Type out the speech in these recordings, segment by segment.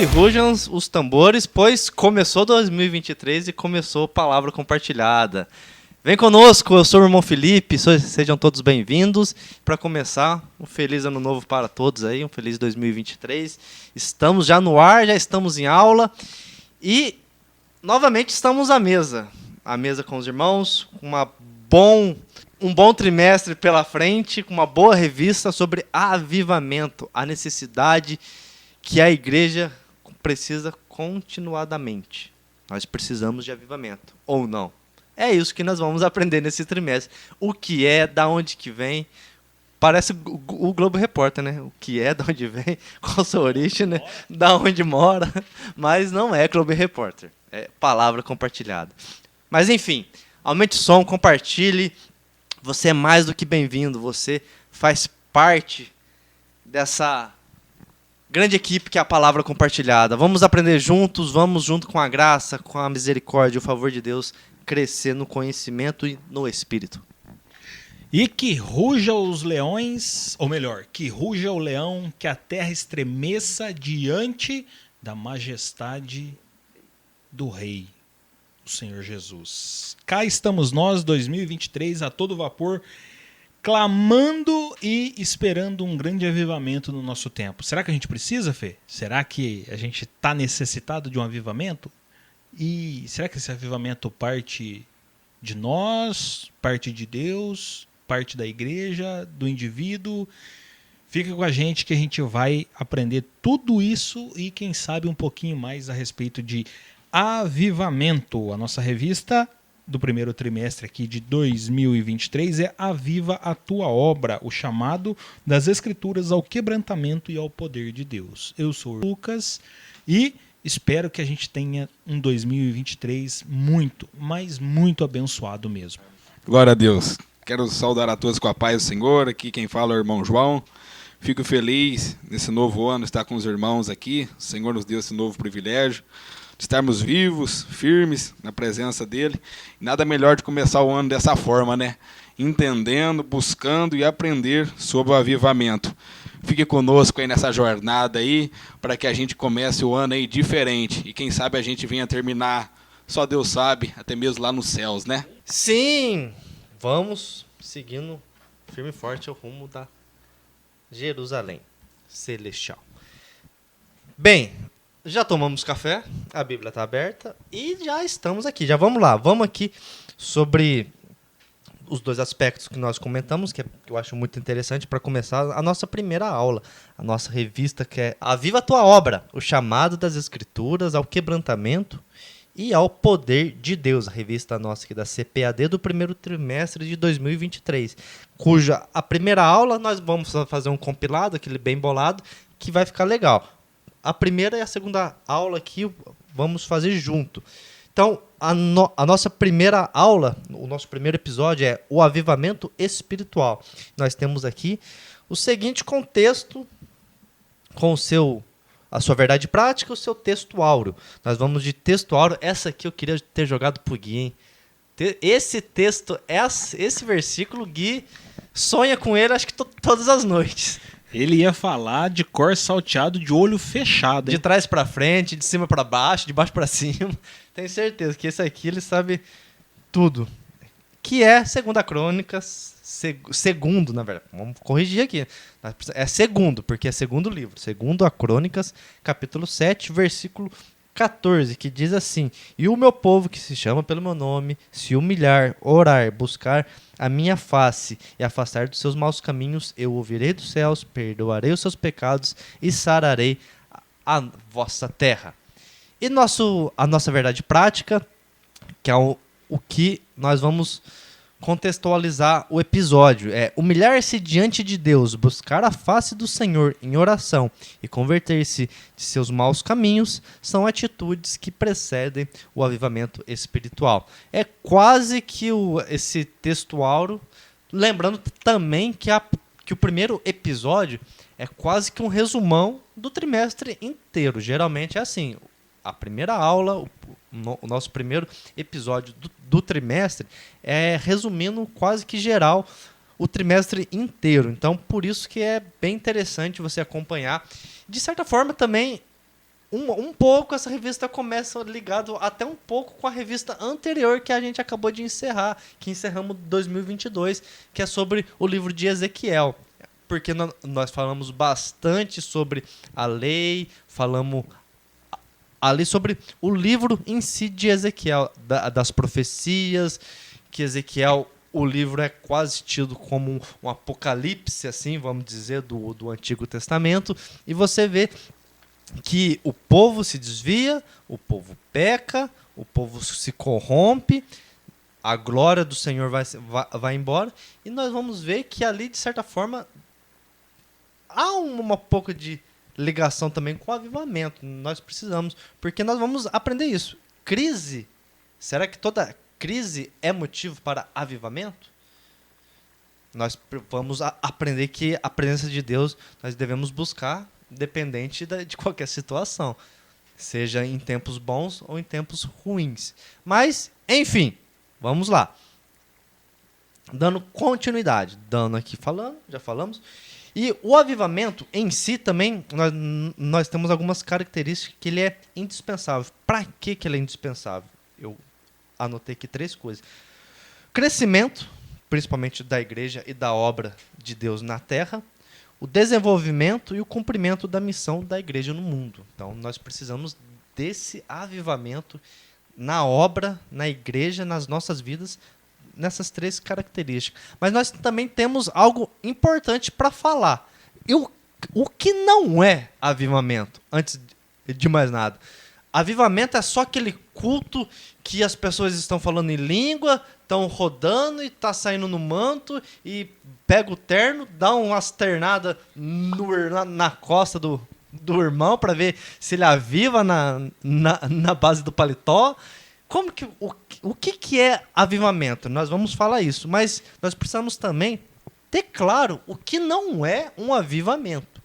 Que rujam os tambores, pois começou 2023 e começou Palavra Compartilhada. Vem conosco, eu sou o irmão Felipe, sejam todos bem-vindos. Para começar, um feliz ano novo para todos aí, um feliz 2023. Estamos já no ar, já estamos em aula e novamente estamos à mesa com os irmãos, com um bom trimestre pela frente, com uma boa revista sobre avivamento, a necessidade que a igreja precisa continuadamente. Nós precisamos de avivamento, ou não. É isso que nós vamos aprender nesse trimestre. O que é, da onde que vem. Parece o Globo Repórter, né? O que é, da onde vem, qual a sua origem, né? Da onde mora. Mas não é Globo Repórter. É palavra compartilhada. Mas enfim, aumente o som, compartilhe. Você é mais do que bem-vindo. Você faz parte dessa grande equipe que é a palavra compartilhada. Vamos aprender juntos, vamos junto com a graça, com a misericórdia, o favor de Deus, crescer no conhecimento e no espírito. E que ruja os leões, ou melhor, que ruja o leão, que a terra estremeça diante da majestade do Rei, o Senhor Jesus. Cá estamos nós, 2023, a todo vapor, clamando e esperando um grande avivamento no nosso tempo. Será que a gente precisa, Fê? Será que a gente está necessitado de um avivamento? E será que esse avivamento parte de nós, parte de Deus, parte da igreja, do indivíduo? Fica com a gente que a gente vai aprender tudo isso e quem sabe um pouquinho mais a respeito de avivamento. A nossa revista do primeiro trimestre aqui de 2023 é Aviva a Tua Obra, o chamado das Escrituras ao quebrantamento e ao poder de Deus. Eu sou o Lucas e espero que a gente tenha um 2023 muito, mas muito abençoado mesmo. Glória a Deus. Quero saudar a todos com a paz do Senhor. Aqui quem fala é o irmão João. Fico feliz nesse novo ano estar com os irmãos aqui. O Senhor nos deu esse novo privilégio de estarmos vivos, firmes na presença dele. Nada melhor de começar o ano dessa forma, né? Entendendo, buscando e aprender sobre o avivamento. Fique conosco aí nessa jornada aí, para que a gente comece o ano aí diferente. E quem sabe a gente venha terminar, só Deus sabe, até mesmo lá nos céus, né? Sim! Vamos seguindo firme e forte ao rumo da Jerusalém Celestial. Bem, já tomamos café, a Bíblia está aberta e já estamos aqui. Já vamos lá, vamos aqui sobre os dois aspectos que nós comentamos, que eu acho muito interessante para começar a nossa primeira aula, a nossa revista que é Aviva a Tua Obra, o chamado das Escrituras ao quebrantamento e ao poder de Deus, a revista nossa aqui da CPAD do primeiro trimestre de 2023, cuja a primeira aula nós vamos fazer um compilado, aquele bem bolado, que vai ficar legal. A primeira e a segunda aula aqui vamos fazer junto. Então, a nossa primeira aula, o nosso primeiro episódio é o avivamento espiritual. Nós temos aqui o seguinte contexto com a sua verdade prática e o seu texto áureo. Nós vamos de texto áureo. Essa aqui eu queria ter jogado pro Gui, hein? Esse texto, esse versículo, Gui sonha com ele acho que todas as noites. Ele ia falar de cor salteado de olho fechado, hein? De trás para frente, de cima para baixo, de baixo para cima. Tenho certeza que esse aqui ele sabe tudo. Que é 2 Crônicas, segundo, na verdade. Vamos corrigir aqui. É segundo, porque é segundo livro. 2 Crônicas, capítulo 7, versículo 14, que diz assim: E o meu povo que se chama pelo meu nome, se humilhar, orar, buscar a minha face e afastar dos seus maus caminhos, eu ouvirei dos céus, perdoarei os seus pecados e sararei a vossa terra. E a nossa verdade prática, que é o que nós vamos contextualizar o episódio, é humilhar-se diante de Deus, buscar a face do Senhor em oração e converter-se de seus maus caminhos, são atitudes que precedem o avivamento espiritual. É quase que esse texto áureo, lembrando também que o primeiro episódio é quase que um resumão do trimestre inteiro. Geralmente é assim, a primeira aula, o nosso primeiro episódio do trimestre é resumindo quase que geral o trimestre inteiro. Então, por isso que é bem interessante você acompanhar. De certa forma, também um pouco essa revista começa ligado até um pouco com a revista anterior que a gente acabou de encerrar, que encerramos 2022, que é sobre o livro de Ezequiel. Porque nós falamos bastante sobre a lei, falamos ali sobre o livro em si de Ezequiel, das profecias, que Ezequiel, o livro é quase tido como um apocalipse, assim, vamos dizer, do Antigo Testamento, e você vê que o povo se desvia, o povo peca, o povo se corrompe, a glória do Senhor vai embora, e nós vamos ver que ali, de certa forma, há uma pouco de ligação também com o avivamento. Nós precisamos, porque nós vamos aprender isso. Crise, será que toda crise é motivo para avivamento? Nós vamos aprender que a presença de Deus nós devemos buscar independente de qualquer situação, seja em tempos bons ou em tempos ruins. Mas, enfim, vamos lá. Dando continuidade, já falamos. E o avivamento em si também, nós temos algumas características que ele é indispensável. Para que ele é indispensável? Eu anotei aqui 3 coisas. Crescimento, principalmente da igreja e da obra de Deus na terra. O desenvolvimento e o cumprimento da missão da igreja no mundo. Então, nós precisamos desse avivamento na obra, na igreja, nas nossas vidas, nessas 3 características. Mas nós também temos algo importante para falar. E o que não é avivamento, antes de mais nada? Avivamento é só aquele culto que as pessoas estão falando em língua, estão rodando e está saindo no manto e pega o terno, dá umas ternadas na costa do irmão para ver se ele aviva na base do paletó. O que é avivamento? Nós vamos falar isso, mas nós precisamos também ter claro o que não é um avivamento.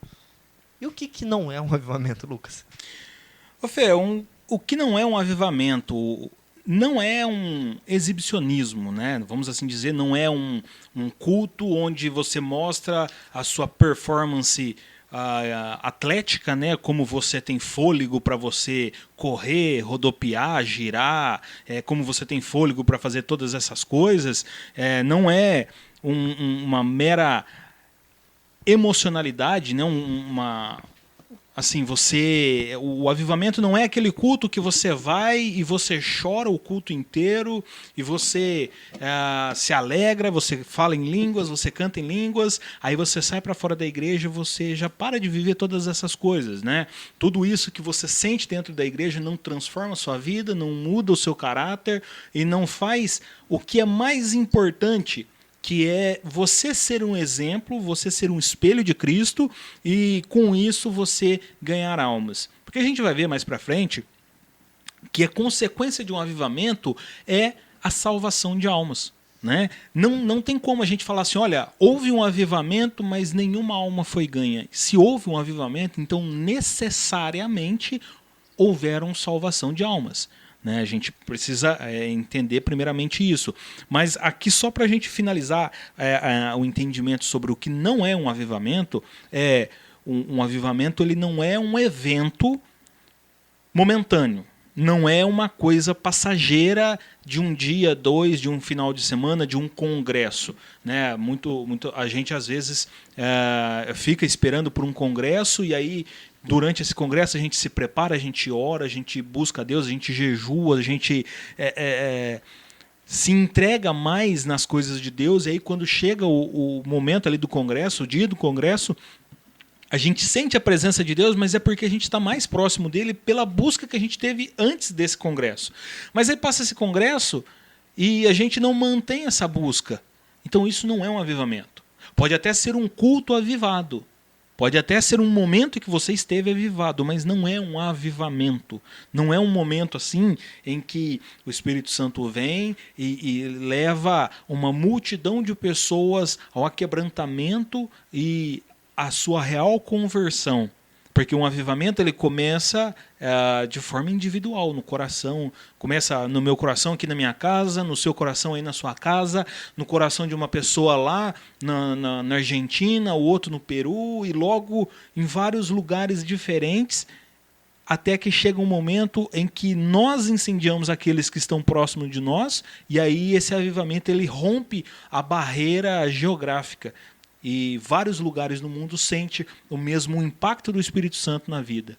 E o que não é um avivamento, Lucas? Ô Fê, o que não é um avivamento não é um exibicionismo, né? Vamos assim dizer, não é um culto onde você mostra a sua performance atlética, né? Como você tem fôlego para você correr, rodopiar, girar, como você tem fôlego para fazer todas essas coisas. Não é uma mera emocionalidade, né? Assim, o avivamento não é aquele culto que você vai e você chora o culto inteiro e você se alegra, você fala em línguas, você canta em línguas, aí você sai para fora da igreja e você já para de viver todas essas coisas, né? Tudo isso que você sente dentro da igreja não transforma a sua vida, não muda o seu caráter e não faz o que é mais importante, que é você ser um exemplo, você ser um espelho de Cristo e com isso você ganhar almas. Porque a gente vai ver mais para frente que a consequência de um avivamento é a salvação de almas. Né? Não tem como a gente falar assim, olha, houve um avivamento, mas nenhuma alma foi ganha. Se houve um avivamento, então necessariamente houveram salvação de almas. Né? A gente precisa entender primeiramente isso. Mas aqui, só para a gente finalizar o entendimento sobre o que não é um avivamento, um avivamento ele não é um evento momentâneo. Não é uma coisa passageira de um dia, 2, de um final de semana, de um congresso. Né? A gente, às vezes, fica esperando por um congresso e aí, durante esse congresso, a gente se prepara, a gente ora, a gente busca a Deus, a gente jejua, a gente se entrega mais nas coisas de Deus. E aí, quando chega o momento ali do congresso, o dia do congresso, a gente sente a presença de Deus, mas é porque a gente está mais próximo dele pela busca que a gente teve antes desse congresso. Mas aí passa esse congresso e a gente não mantém essa busca. Então isso não é um avivamento. Pode até ser um culto avivado. Pode até ser um momento em que você esteve avivado, mas não é um avivamento. Não é um momento assim em que o Espírito Santo vem e leva uma multidão de pessoas ao aquebrantamento e a sua real conversão. Porque um avivamento ele começa de forma individual, no coração. Começa no meu coração aqui na minha casa, no seu coração aí na sua casa, no coração de uma pessoa lá na Argentina, o outro no Peru, e logo em vários lugares diferentes. até que chega um momento em que nós incendiamos aqueles que estão próximos de nós, e aí esse avivamento ele rompe a barreira geográfica. E vários lugares no mundo sentem o mesmo impacto do Espírito Santo na vida.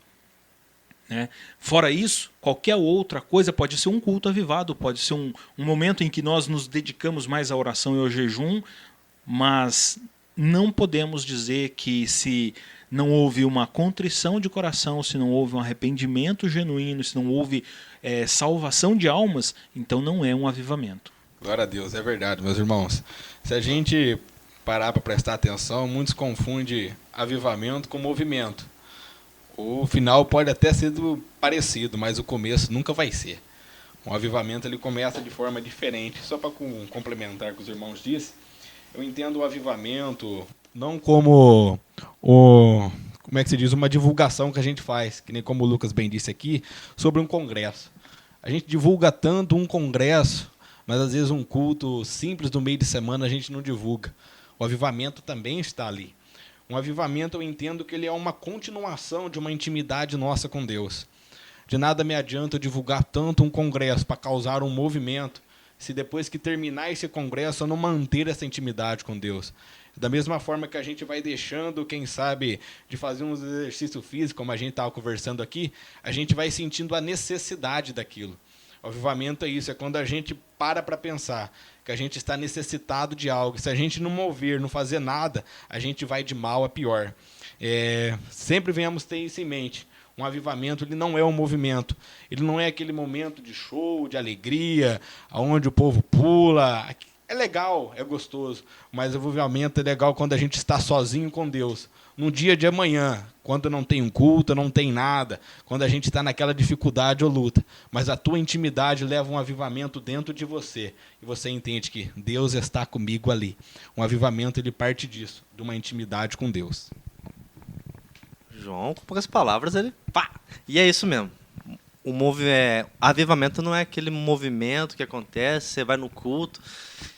Né? Fora isso, qualquer outra coisa pode ser um culto avivado, pode ser um momento em que nós nos dedicamos mais à oração e ao jejum, mas não podemos dizer que se não houve uma contrição de coração, se não houve um arrependimento genuíno, se não houve salvação de almas, então não é um avivamento. Glória a Deus, é verdade, meus irmãos. Se a gente parar para prestar atenção, muitos confundem avivamento com movimento. O final pode até ser parecido, mas o começo nunca vai ser. Um avivamento ele começa de forma diferente. Só para complementar o que os irmãos disse, eu entendo o avivamento não como como é que se diz, uma divulgação que a gente faz, que nem como o Lucas bem disse aqui, sobre um congresso. A gente divulga tanto um congresso, mas às vezes um culto simples do meio de semana a gente não divulga. O avivamento também está ali. Um avivamento eu entendo que ele é uma continuação de uma intimidade nossa com Deus. De nada me adianta eu divulgar tanto um congresso para causar um movimento, se depois que terminar esse congresso eu não manter essa intimidade com Deus. Da mesma forma que a gente vai deixando, quem sabe, de fazer uns exercícios físicos, como a gente estava conversando aqui, a gente vai sentindo a necessidade daquilo. O avivamento é isso, é quando a gente para pensar que a gente está necessitado de algo. Se a gente não mover, não fazer nada, a gente vai de mal a pior. Sempre venhamos ter isso em mente. Um avivamento ele não é um movimento. Ele não é aquele momento de show, de alegria, onde o povo pula. É legal, é gostoso, mas o avivamento é legal quando a gente está sozinho com Deus. No dia de amanhã, quando não tem um culto, não tem nada, quando a gente está naquela dificuldade ou luta, mas a tua intimidade leva um avivamento dentro de você, e você entende que Deus está comigo ali. Um avivamento ele parte disso, de uma intimidade com Deus. João, com poucas palavras, ele pá! E é isso mesmo. Avivamento não é aquele movimento que acontece, você vai no culto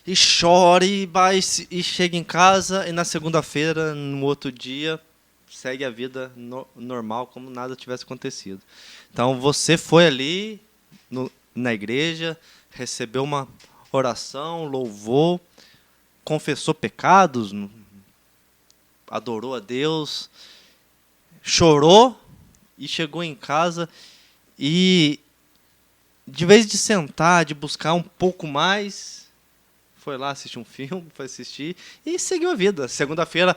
e chora e chega em casa e na segunda-feira, no outro dia, segue a vida normal, como nada tivesse acontecido. Então você foi ali na igreja, recebeu uma oração, louvou, confessou pecados, adorou a Deus, chorou e chegou em casa. E, de vez de sentar, de buscar um pouco mais, foi lá assistir um filme, foi assistir e seguiu a vida. Segunda-feira,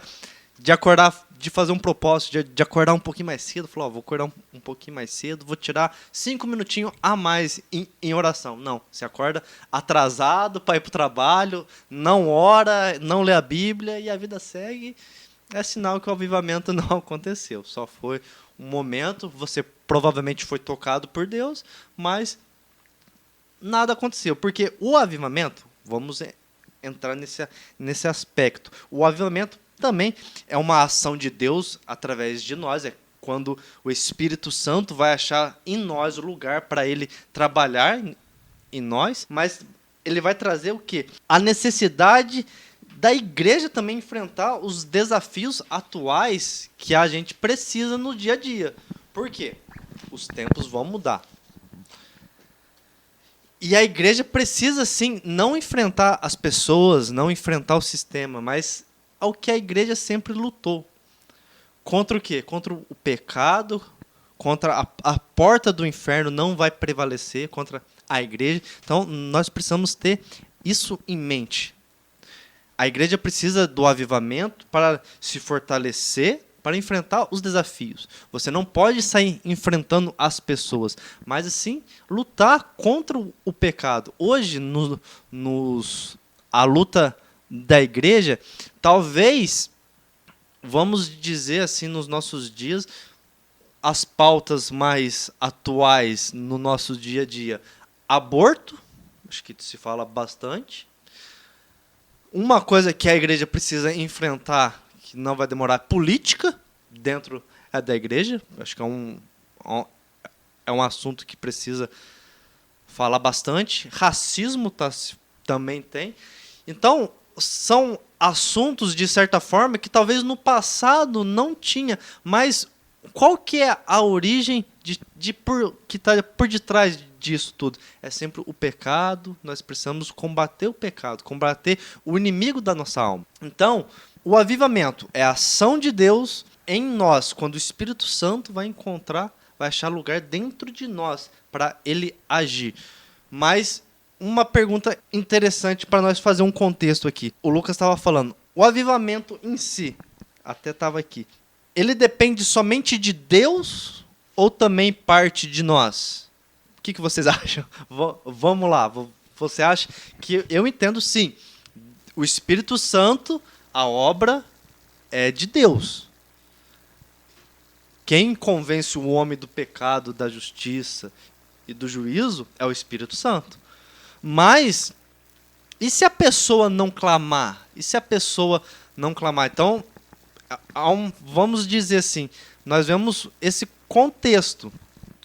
de fazer um propósito, de acordar um pouquinho mais cedo, falou, vou acordar um pouquinho mais cedo, vou tirar 5 minutinhos a mais em oração. Não, você acorda atrasado para ir para o trabalho, não ora, não lê a Bíblia e a vida segue. É sinal que o avivamento não aconteceu, só foi um momento, você provavelmente foi tocado por Deus, mas nada aconteceu. Porque o avivamento, vamos entrar nesse aspecto, o avivamento também é uma ação de Deus através de nós, é quando o Espírito Santo vai achar em nós o lugar para ele trabalhar em nós, mas ele vai trazer o quê? A necessidade da igreja também enfrentar os desafios atuais que a gente precisa no dia a dia. Por quê? Os tempos vão mudar. E a igreja precisa, sim, não enfrentar as pessoas, não enfrentar o sistema, mas ao que a igreja sempre lutou. Contra o quê? Contra o pecado, contra a porta do inferno não vai prevalecer contra a igreja. Então, nós precisamos ter isso em mente. A igreja precisa do avivamento para se fortalecer, para enfrentar os desafios. Você não pode sair enfrentando as pessoas, mas sim lutar contra o pecado. Hoje, a luta da igreja, talvez, vamos dizer assim, nos nossos dias, as pautas mais atuais no nosso dia a dia. Aborto, acho que se fala bastante. Uma coisa que a igreja precisa enfrentar, que não vai demorar, política dentro da igreja. Acho que é um assunto que precisa falar bastante. Racismo também tem. Então, são assuntos, de certa forma, que talvez no passado não tinha, mas qual que é a origem que está por detrás disso tudo? É sempre o pecado. Nós precisamos combater o pecado, combater o inimigo da nossa alma. Então, o avivamento é a ação de Deus em nós, quando o Espírito Santo vai achar lugar dentro de nós para ele agir. Mas uma pergunta interessante para nós fazer um contexto aqui. O Lucas estava falando, o avivamento em si, até estava aqui, ele depende somente de Deus ou também parte de nós? O que vocês acham? Vamos lá. Você acha que eu entendo sim. O Espírito Santo, a obra é de Deus. Quem convence o homem do pecado, da justiça e do juízo é o Espírito Santo. Mas, e se a pessoa não clamar? Então, vamos dizer assim, nós vemos esse contexto.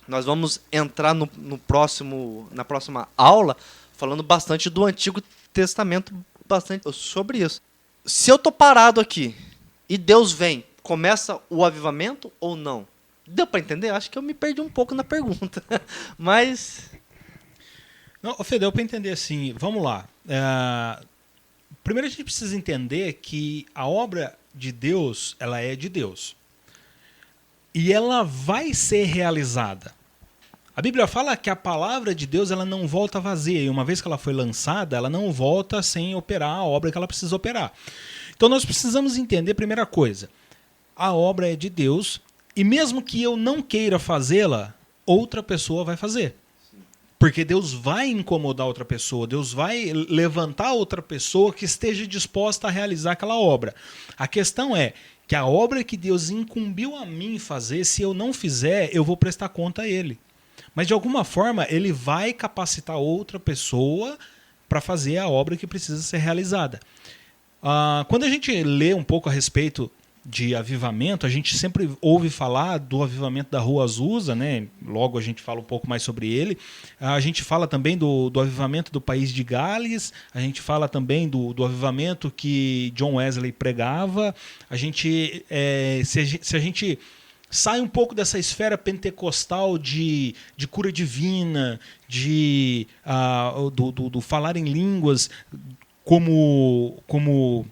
Nós vamos entrar na próxima aula falando bastante do Antigo Testamento, bastante sobre isso. Se eu estou parado aqui e Deus vem, começa o avivamento ou não? Deu para entender? Acho que eu me perdi um pouco na pergunta. Mas... Não, Fê, deu para entender assim. Vamos lá. Primeiro a gente precisa entender que a obra de Deus, ela é de Deus. E ela vai ser realizada. A Bíblia fala que a palavra de Deus ela não volta vazia. E uma vez que ela foi lançada, ela não volta sem operar a obra que ela precisa operar. Então nós precisamos entender, primeira coisa, a obra é de Deus e mesmo que eu não queira fazê-la, outra pessoa vai fazer. Porque Deus vai incomodar outra pessoa, Deus vai levantar outra pessoa que esteja disposta a realizar aquela obra. A questão é que a obra que Deus incumbiu a mim fazer, se eu não fizer, eu vou prestar conta a Ele. Mas de alguma forma Ele vai capacitar outra pessoa para fazer a obra que precisa ser realizada. Quando a gente lê um pouco a respeito de avivamento, a gente sempre ouve falar do avivamento da Rua Azusa, né? Logo a gente fala um pouco mais sobre ele. A gente fala também do avivamento do país de Gales, a gente fala também do avivamento que John Wesley pregava. Se a gente sai um pouco dessa esfera pentecostal de cura divina, do falar em línguas, como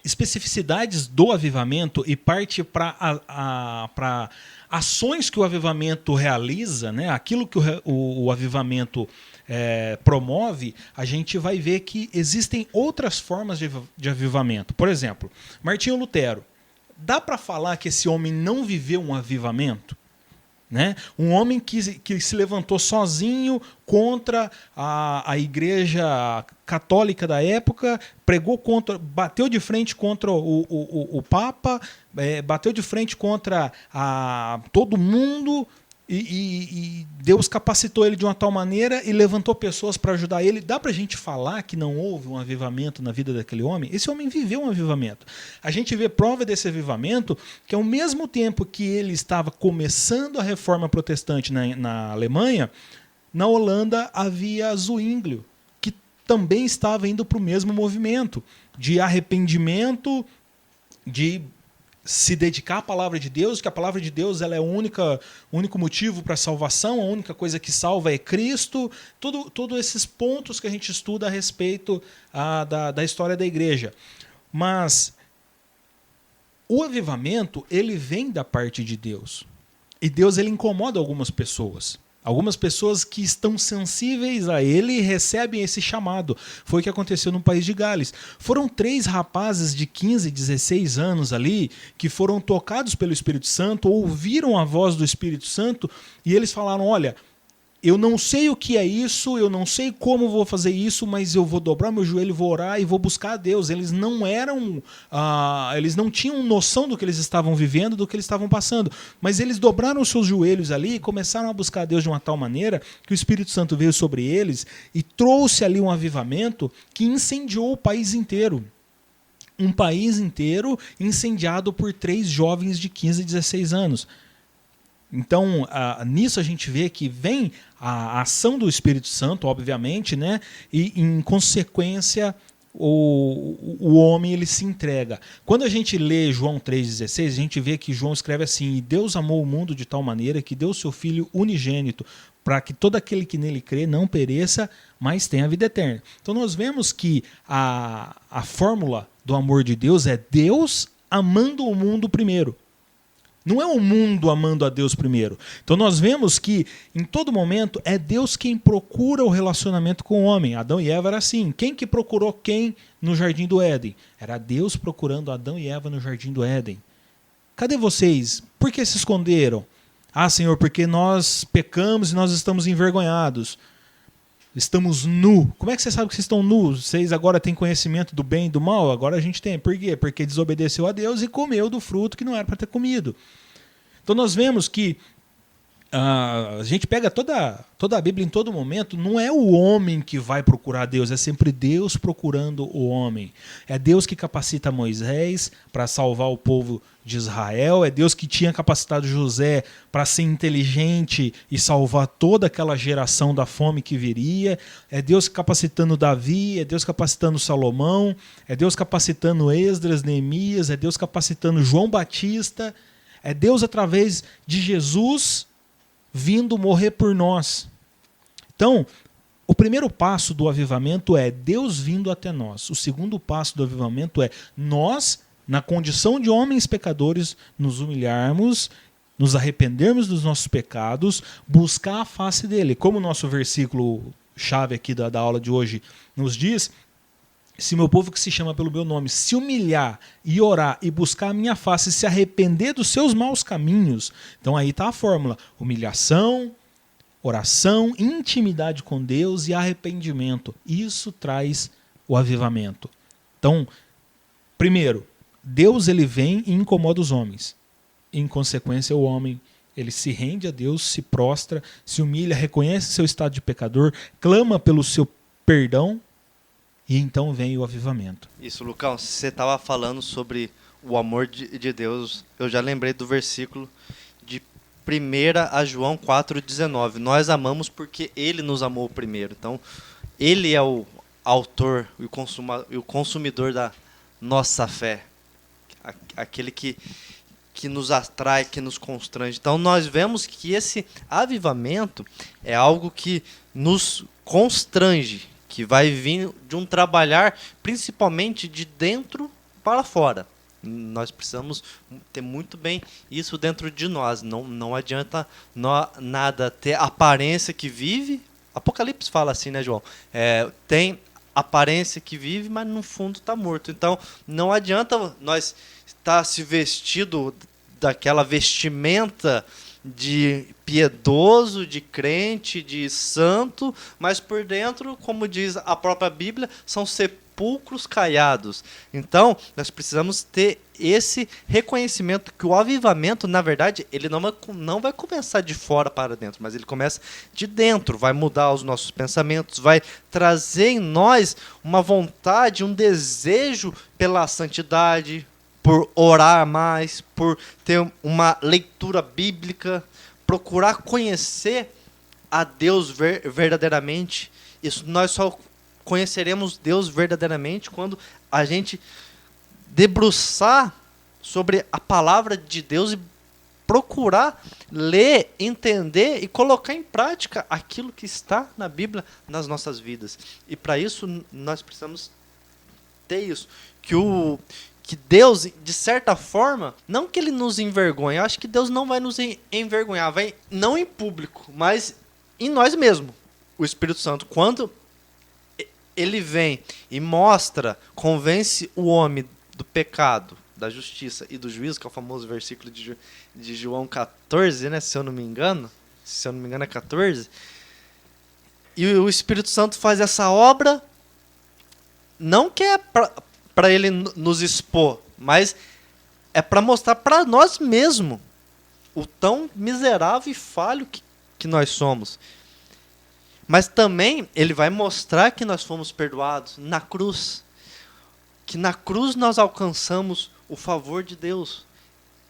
especificidades do avivamento e parte para ações que o avivamento realiza, né? Aquilo que o avivamento promove, a gente vai ver que existem outras formas de avivamento. Por exemplo, Martinho Lutero. Dá para falar que esse homem não viveu um avivamento? Né? Um homem que se levantou sozinho contra a igreja católica da época, bateu de frente contra o Papa, bateu de frente contra todo mundo, e Deus capacitou ele de uma tal maneira e levantou pessoas para ajudar ele. Dá para a gente falar que não houve um avivamento na vida daquele homem? Esse homem viveu um avivamento. A gente vê prova desse avivamento que ao mesmo tempo que ele estava começando a reforma protestante na Alemanha, na Holanda havia Zwinglio, que também estava indo para o mesmo movimento de arrependimento, de se dedicar à palavra de Deus, que a palavra de Deus ela é o único motivo para a salvação, a única coisa que salva é Cristo, todos esses pontos que a gente estuda a respeito da história da igreja. Mas o avivamento ele vem da parte de Deus. E Deus ele incomoda algumas pessoas. Algumas pessoas que estão sensíveis a ele recebem esse chamado. Foi o que aconteceu no país de Gales. Foram 3 rapazes de 15, 16 anos ali que foram tocados pelo Espírito Santo, ouviram a voz do Espírito Santo e eles falaram, olha, eu não sei o que é isso, eu não sei como vou fazer isso, mas eu vou dobrar meu joelho, vou orar e vou buscar a Deus. Eles não tinham noção do que eles estavam vivendo, do que eles estavam passando, mas eles dobraram os seus joelhos ali e começaram a buscar a Deus de uma tal maneira que o Espírito Santo veio sobre eles e trouxe ali um avivamento que incendiou o país inteiro. Um país inteiro incendiado por 3 jovens de 15 e 16 anos. Então, nisso a gente vê que vem a ação do Espírito Santo, obviamente, né? E, em consequência, o homem ele se entrega. Quando a gente lê João 3,16, a gente vê que João escreve assim: e Deus amou o mundo de tal maneira que deu seu Filho unigênito, para que todo aquele que nele crê não pereça, mas tenha a vida eterna. Então nós vemos que a fórmula do amor de Deus é Deus amando o mundo primeiro. Não é o mundo amando a Deus primeiro. Então nós vemos que, em todo momento, é Deus quem procura o relacionamento com o homem. Adão e Eva era assim. Quem que procurou quem no Jardim do Éden? Era Deus procurando Adão e Eva no Jardim do Éden. Cadê vocês? Por que se esconderam? Ah, Senhor, porque nós pecamos e nós estamos envergonhados. Estamos nu. Como é que você sabe que vocês estão nus? Vocês agora têm conhecimento do bem e do mal? Agora a gente tem. Por quê? Porque desobedeceu a Deus e comeu do fruto que não era para ter comido. Então nós vemos que a gente pega toda a Bíblia em todo momento, não é o homem que vai procurar Deus, é sempre Deus procurando o homem. É Deus que capacita Moisés para salvar o povo de Israel, é Deus que tinha capacitado José para ser inteligente e salvar toda aquela geração da fome que viria, é Deus capacitando Davi, é Deus capacitando Salomão, é Deus capacitando Esdras, Neemias, é Deus capacitando João Batista, é Deus através de Jesus vindo morrer por nós. Então, o primeiro passo do avivamento é Deus vindo até nós. O segundo passo do avivamento é nós, na condição de homens pecadores, nos humilharmos, nos arrependermos dos nossos pecados, buscar a face dele. Como o nosso versículo chave aqui da aula de hoje nos diz: se meu povo que se chama pelo meu nome se humilhar e orar e buscar a minha face e se arrepender dos seus maus caminhos, então aí está a fórmula: humilhação, oração, intimidade com Deus e arrependimento. Isso traz o avivamento. Então, primeiro, Deus ele vem e incomoda os homens. Em consequência, o homem ele se rende a Deus, se prostra, se humilha, reconhece seu estado de pecador, clama pelo seu perdão, e então vem o avivamento. Isso, Lucão, você estava falando sobre o amor de Deus. Eu já lembrei do versículo de 1 João 4,19. Nós amamos porque Ele nos amou primeiro. Então, Ele é o autor e o consumidor da nossa fé. Aquele que nos atrai, que nos constrange. Então, nós vemos que esse avivamento é algo que nos constrange, que vai vir de um trabalhar principalmente de dentro para fora. Nós precisamos ter muito bem isso dentro de nós. Não adianta nada ter aparência que vive. Apocalipse fala assim, né, João? Tem aparência que vive, mas no fundo está morto. Então, não adianta nós estar se vestido daquela vestimenta de piedoso, de crente, de santo, mas por dentro, como diz a própria Bíblia, são sepulcros caiados. Então, nós precisamos ter esse reconhecimento que o avivamento, na verdade, ele não vai começar de fora para dentro, mas ele começa de dentro, vai mudar os nossos pensamentos, vai trazer em nós uma vontade, um desejo pela santidade, por orar mais, por ter uma leitura bíblica, procurar conhecer a Deus verdadeiramente. Isso, nós só conheceremos Deus verdadeiramente quando a gente debruçar sobre a palavra de Deus e procurar ler, entender e colocar em prática aquilo que está na Bíblia nas nossas vidas. E para isso nós precisamos ter isso, que Deus, de certa forma, não que ele nos envergonhe, eu acho que Deus não vai nos envergonhar, não em público, mas em nós mesmos. O Espírito Santo, quando ele vem e mostra, convence o homem do pecado, da justiça e do juízo, que é o famoso versículo de João 14, né, se eu não me engano é 14, e o Espírito Santo faz essa obra, não que é para ele nos expor, mas é para mostrar para nós mesmos o tão miserável e falho que nós somos. Mas também ele vai mostrar que nós fomos perdoados na cruz. Que na cruz nós alcançamos o favor de Deus,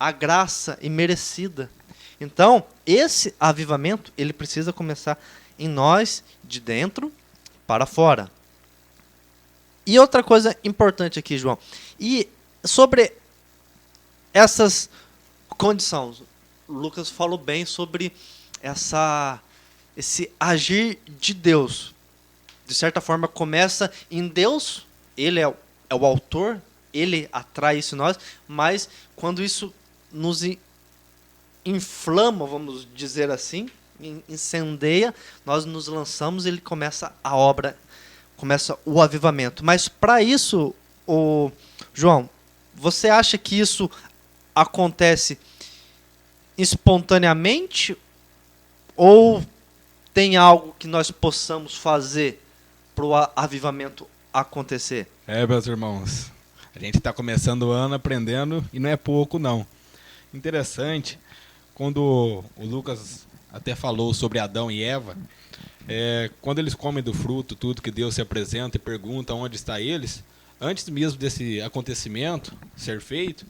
a graça imerecida. Então, esse avivamento, ele precisa começar em nós, de dentro para fora. E outra coisa importante aqui, João. E sobre essas condições, o Lucas falou bem sobre esse agir de Deus. De certa forma, começa em Deus, ele é o autor, ele atrai isso em nós, mas quando isso nos inflama, vamos dizer assim, incendeia, nós nos lançamos e ele começa a obra, começa o avivamento. Mas para isso, João, você acha que isso acontece espontaneamente ou tem algo que nós possamos fazer para o avivamento acontecer? Meus irmãos, a gente está começando o ano aprendendo e não é pouco, não. Interessante, quando o Lucas até falou sobre Adão e Eva, quando eles comem do fruto, tudo que Deus se apresenta e pergunta onde está eles, antes mesmo desse acontecimento ser feito,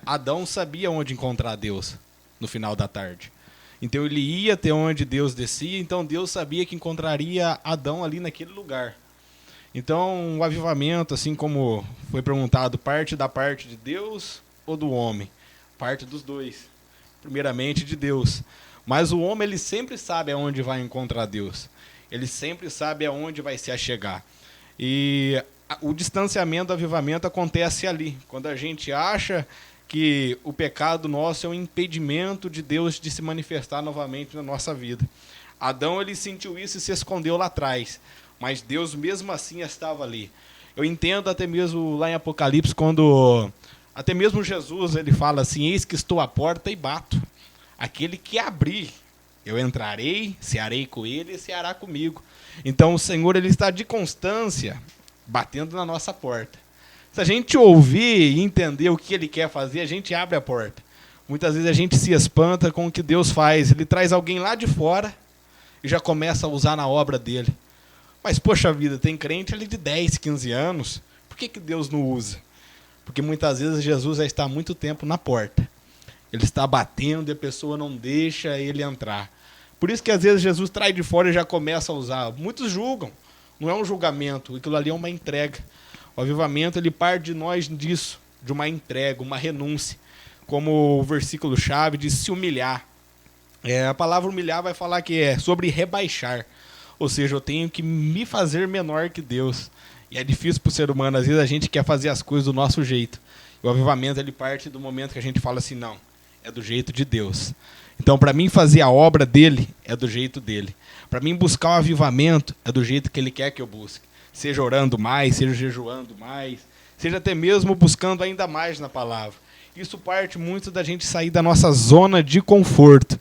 Adão sabia onde encontrar Deus no final da tarde. Então ele ia até onde Deus descia, então Deus sabia que encontraria Adão ali naquele lugar. Então o avivamento, assim como foi perguntado, parte da parte de Deus ou do homem? Parte dos dois. Primeiramente de Deus. Mas o homem, ele sempre sabe aonde vai encontrar Deus. Ele sempre sabe aonde vai se achegar. E o distanciamento do avivamento acontece ali. Quando a gente acha que o pecado nosso é um impedimento de Deus de se manifestar novamente na nossa vida. Adão, ele sentiu isso e se escondeu lá atrás. Mas Deus mesmo assim estava ali. Eu entendo até mesmo lá em Apocalipse, quando até mesmo Jesus ele fala assim: eis que estou à porta e bato. Aquele que abrir, eu entrarei, cearei com ele e ceará comigo. Então o Senhor ele está de constância batendo na nossa porta. Se a gente ouvir e entender o que ele quer fazer, a gente abre a porta. Muitas vezes a gente se espanta com o que Deus faz. Ele traz alguém lá de fora e já começa a usar na obra dele. Mas, poxa vida, tem crente ali de 10, 15 anos. Por que Deus não usa? Porque muitas vezes Jesus já está há muito tempo na porta. Ele está batendo e a pessoa não deixa ele entrar. Por isso que às vezes Jesus traz de fora e já começa a usar. Muitos julgam. Não é um julgamento, aquilo ali é uma entrega. O avivamento ele parte de nós disso, de uma entrega, uma renúncia. Como o versículo-chave diz, se humilhar. A palavra humilhar vai falar que é sobre rebaixar. Ou seja, eu tenho que me fazer menor que Deus. E é difícil para o ser humano, às vezes a gente quer fazer as coisas do nosso jeito. O avivamento ele parte do momento que a gente fala assim, não, é do jeito de Deus. Então, para mim fazer a obra dele, é do jeito dele. Para mim buscar o avivamento, é do jeito que ele quer que eu busque. Seja orando mais, seja jejuando mais, seja até mesmo buscando ainda mais na palavra. Isso parte muito da gente sair da nossa zona de conforto.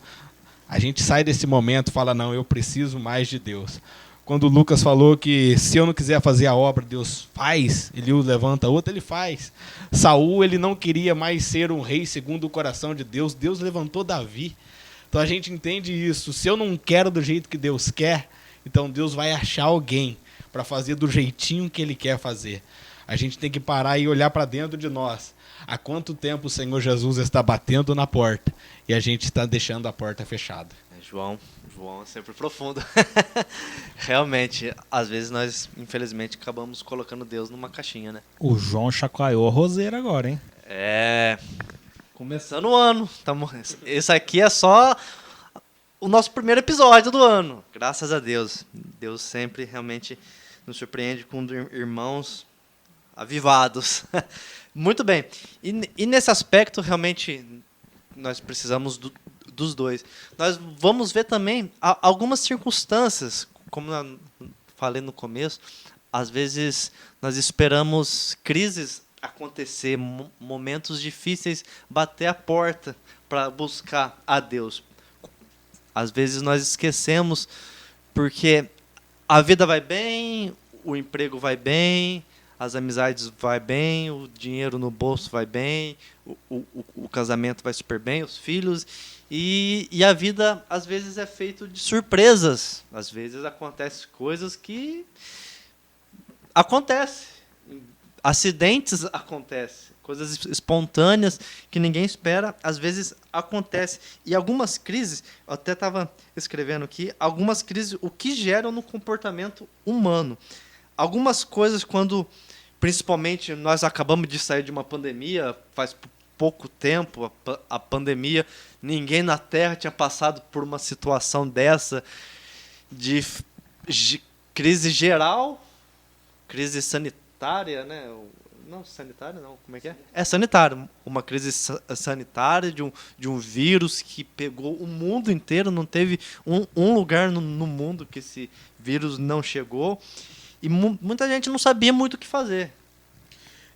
A gente sai desse momento e fala, não, eu preciso mais de Deus. Quando o Lucas falou que se eu não quiser fazer a obra, Deus faz, ele o levanta outra, ele faz. Saul, ele não queria mais ser um rei segundo o coração de Deus, Deus levantou Davi. Então a gente entende isso. Se eu não quero do jeito que Deus quer, então Deus vai achar alguém para fazer do jeitinho que ele quer fazer. A gente tem que parar e olhar para dentro de nós. Há quanto tempo o Senhor Jesus está batendo na porta e a gente está deixando a porta fechada? João é sempre profundo. Realmente, às vezes nós, infelizmente, acabamos colocando Deus numa caixinha, né? O João chacoalhou a roseira agora, hein? Começando o ano. Esse aqui é só o nosso primeiro episódio do ano. Graças a Deus. Deus sempre realmente nos surpreende com irmãos avivados. Muito bem. E nesse aspecto, realmente, nós precisamos dos dois. Nós vamos ver também algumas circunstâncias, como eu falei no começo, às vezes nós esperamos crises acontecer, momentos difíceis bater a porta para buscar a Deus. Às vezes nós esquecemos porque a vida vai bem, o emprego vai bem, as amizades vai bem, o dinheiro no bolso vai bem, o casamento vai super bem, os filhos, e a vida às vezes é feita de surpresas. Às vezes acontecem coisas que acontecem, acidentes acontecem, coisas espontâneas que ninguém espera, às vezes acontece. E algumas crises, eu até estava escrevendo aqui, algumas crises, o que geram no comportamento humano. algumas coisas quando, principalmente, nós acabamos de sair de uma pandemia, faz pouco tempo, a pandemia, ninguém na Terra tinha passado por uma situação dessa de crise geral, crise sanitária, né? Não, sanitária não, como é que é? É sanitária, uma crise sanitária de um vírus que pegou o mundo inteiro, não teve um lugar no mundo que esse vírus não chegou, e muita gente não sabia muito o que fazer.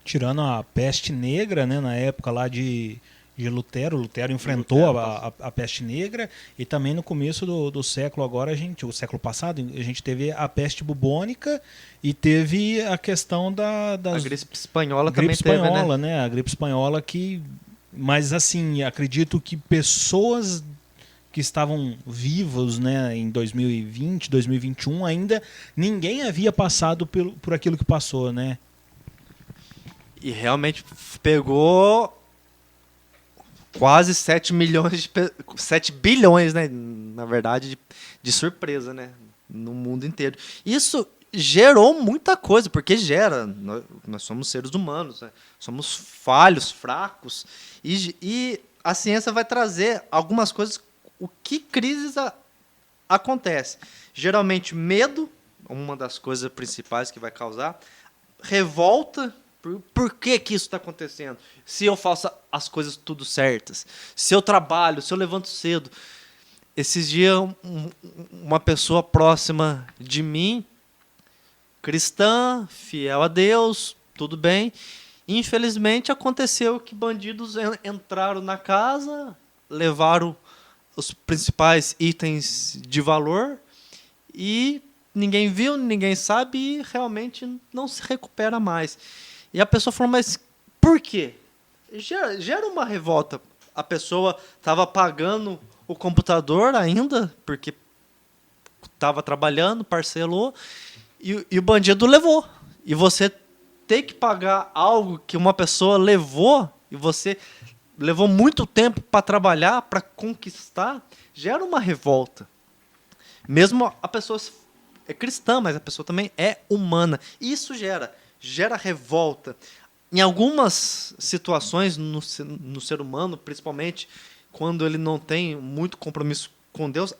Tirando a peste negra, né, na época lá de Lutero. Lutero enfrentou a peste negra, e também no começo do século agora, o século passado, a gente teve a peste bubônica e teve a questão das... A gripe espanhola gripe também espanhola, teve, né? A gripe espanhola que... Mas assim, acredito que pessoas que estavam vivos, né, em 2020, 2021, ainda ninguém havia passado por aquilo que passou, né? E realmente pegou quase 7 bilhões, né, na verdade, de surpresa, né, no mundo inteiro. Isso gerou muita coisa, porque gera. Nós somos seres humanos, né? Somos falhos, fracos, e a ciência vai trazer algumas coisas. O que crises acontece? Geralmente medo, uma das coisas principais que vai causar, revolta. Por que isso está acontecendo? Se eu faço as coisas tudo certas, se eu trabalho, se eu levanto cedo. Esses dias, uma pessoa próxima de mim, cristã, fiel a Deus, tudo bem. Infelizmente, aconteceu que bandidos entraram na casa, levaram os principais itens de valor e ninguém viu, ninguém sabe e realmente não se recupera mais. E a pessoa falou, mas por quê? Gera uma revolta. A pessoa estava pagando o computador ainda, porque estava trabalhando, parcelou, e o bandido levou. E você ter que pagar algo que uma pessoa levou, e você levou muito tempo para trabalhar, para conquistar, gera uma revolta. Mesmo a pessoa é cristã, mas a pessoa também é humana. E isso gera revolta. Em algumas situações no ser humano, principalmente quando ele não tem muito compromisso com Deus,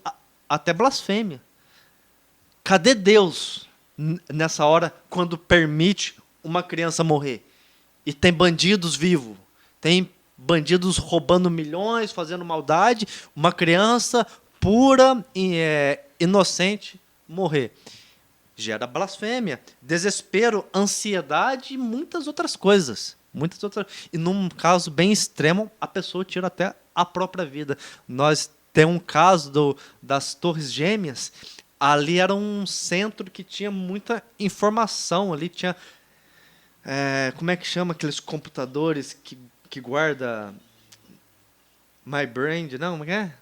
até blasfêmia. Cadê Deus nessa hora quando permite uma criança morrer? E tem bandidos vivos, tem bandidos roubando milhões, fazendo maldade, uma criança pura e inocente morrer. Gera blasfêmia, desespero, ansiedade e muitas outras coisas. E num caso bem extremo, a pessoa tira até a própria vida. Nós temos um caso das Torres Gêmeas. Ali era um centro que tinha muita informação. Ali tinha... como é que chama aqueles computadores que guarda... My Brain, não, como é?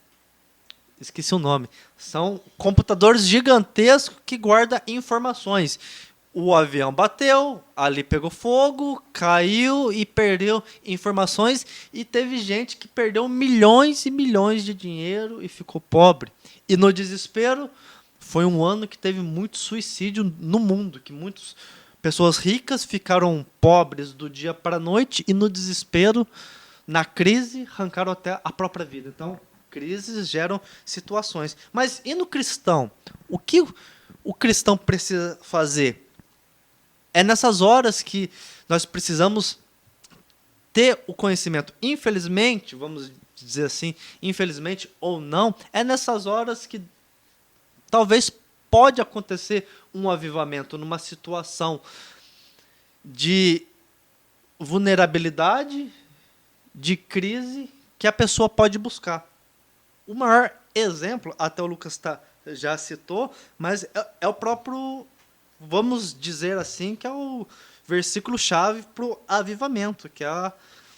Esqueci o nome. São computadores gigantescos que guardam informações. O avião bateu, ali pegou fogo, caiu e perdeu informações. E teve gente que perdeu milhões e milhões de dinheiro e ficou pobre. E no desespero, foi um ano que teve muito suicídio no mundo. Que muitas pessoas ricas ficaram pobres do dia para a noite e no desespero, na crise, arrancaram até a própria vida. Então... crises geram situações. Mas e no cristão? O que o cristão precisa fazer? É nessas horas que nós precisamos ter o conhecimento. Infelizmente, vamos dizer assim, infelizmente ou não, é nessas horas que talvez pode acontecer um avivamento numa situação de vulnerabilidade, de crise, que a pessoa pode buscar. O maior exemplo, até o Lucas já citou, mas é o próprio, vamos dizer assim, que é o versículo-chave para o avivamento, que é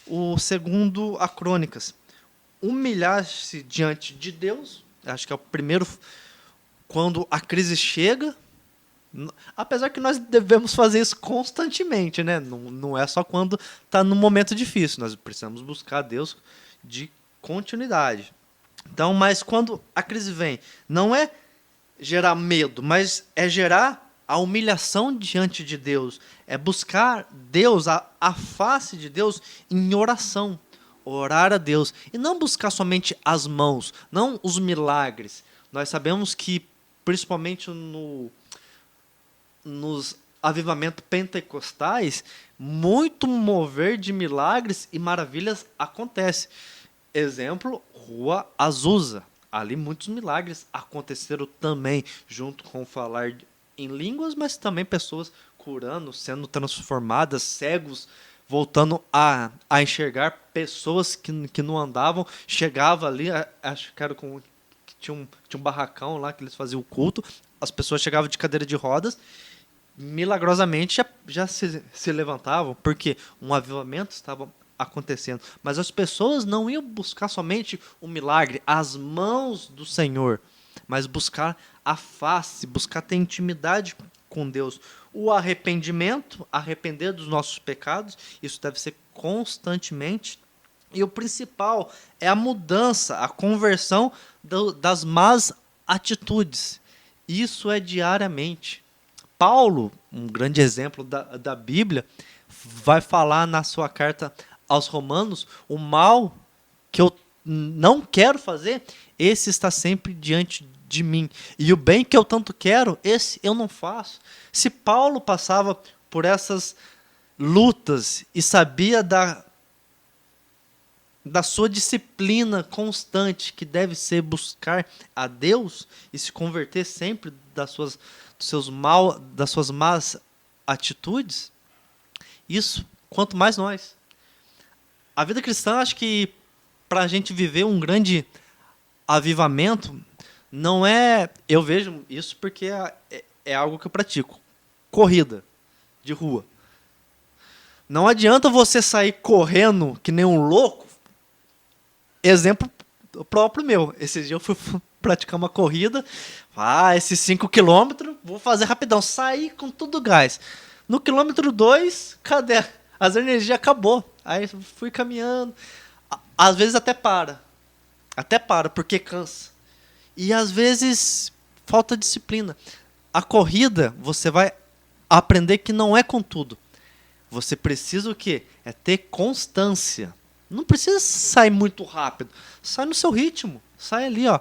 o segundo a Crônicas. Humilhar-se diante de Deus, acho que é o primeiro, quando a crise chega, apesar que nós devemos fazer isso constantemente, né? Não é só quando está num momento difícil, nós precisamos buscar Deus de continuidade. Então, mas quando a crise vem, não é gerar medo, mas é gerar a humilhação diante de Deus, é buscar Deus, a face de Deus em oração, orar a Deus, e não buscar somente as mãos, não os milagres. Nós sabemos que, principalmente nos avivamentos pentecostais, muito mover de milagres e maravilhas acontece. Exemplo, Rua Azusa. Ali muitos milagres aconteceram também, junto com o falar em línguas, mas também pessoas curando, sendo transformadas, cegos voltando a enxergar, pessoas que não andavam, chegava ali, acho que era que tinha um barracão lá que eles faziam o culto, as pessoas chegavam de cadeira de rodas, milagrosamente já se levantavam, porque um avivamento estava acontecendo. Mas as pessoas não iam buscar somente o milagre, as mãos do Senhor, mas buscar a face, buscar ter intimidade com Deus. O arrependimento, arrepender dos nossos pecados, isso deve ser constantemente. E o principal é a mudança, a conversão das más atitudes. Isso é diariamente. Paulo, um grande exemplo da Bíblia, vai falar na sua carta aos Romanos, o mal que eu não quero fazer, esse está sempre diante de mim. E o bem que eu tanto quero, esse eu não faço. Se Paulo passava por essas lutas e sabia da sua disciplina constante, que deve ser buscar a Deus e se converter sempre das suas más atitudes, isso, quanto mais nós. A vida cristã, acho que para a gente viver um grande avivamento, não é... Eu vejo isso porque é algo que eu pratico. Corrida de rua. Não adianta você sair correndo que nem um louco. Exemplo próprio meu. Esse dia eu fui praticar uma corrida. Esses 5 quilômetros, vou fazer rapidão. Saí com tudo gás. No quilômetro 2, cadê? As energias acabou. Aí fui caminhando. Às vezes até para, porque cansa. E às vezes falta disciplina. A corrida, você vai aprender que não é com tudo. Você precisa o quê? É ter constância. Não precisa sair muito rápido. Sai no seu ritmo. Sai ali, ó.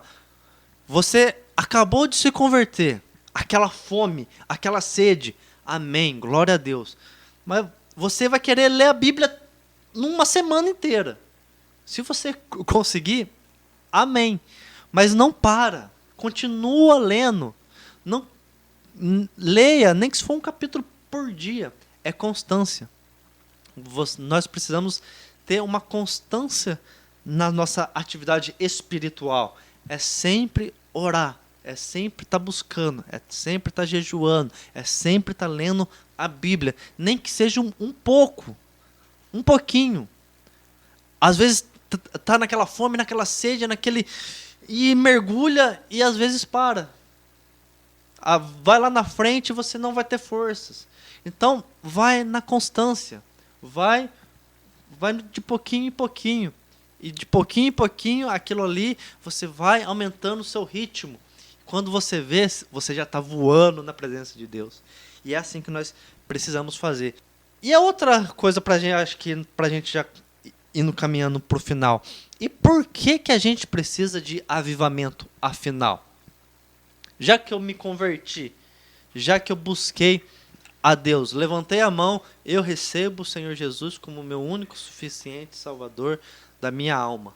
Você acabou de se converter. Aquela fome, aquela sede. Amém, glória a Deus. Mas você vai querer ler a Bíblia numa semana inteira. Se você conseguir, amém. Mas não para. Continua lendo. Não leia, nem que se for um capítulo por dia. É constância. Nós precisamos ter uma constância na nossa atividade espiritual. É sempre orar. É sempre estar buscando. É sempre estar jejuando. É sempre estar lendo a Bíblia. Nem que seja um pouco. Um pouquinho. Às vezes tá naquela fome, naquela sede, e mergulha e às vezes para. Vai lá na frente e você não vai ter forças. Então, vai na constância. Vai de pouquinho em pouquinho. E de pouquinho em pouquinho, aquilo ali, você vai aumentando o seu ritmo. Quando você vê, você já está voando na presença de Deus. E é assim que nós precisamos fazer. E a outra coisa pra gente, acho que pra gente já indo caminhando pro final. E por que a gente precisa de avivamento afinal? Já que eu me converti, já que eu busquei a Deus, levantei a mão, eu recebo o Senhor Jesus como meu único, suficiente Salvador da minha alma.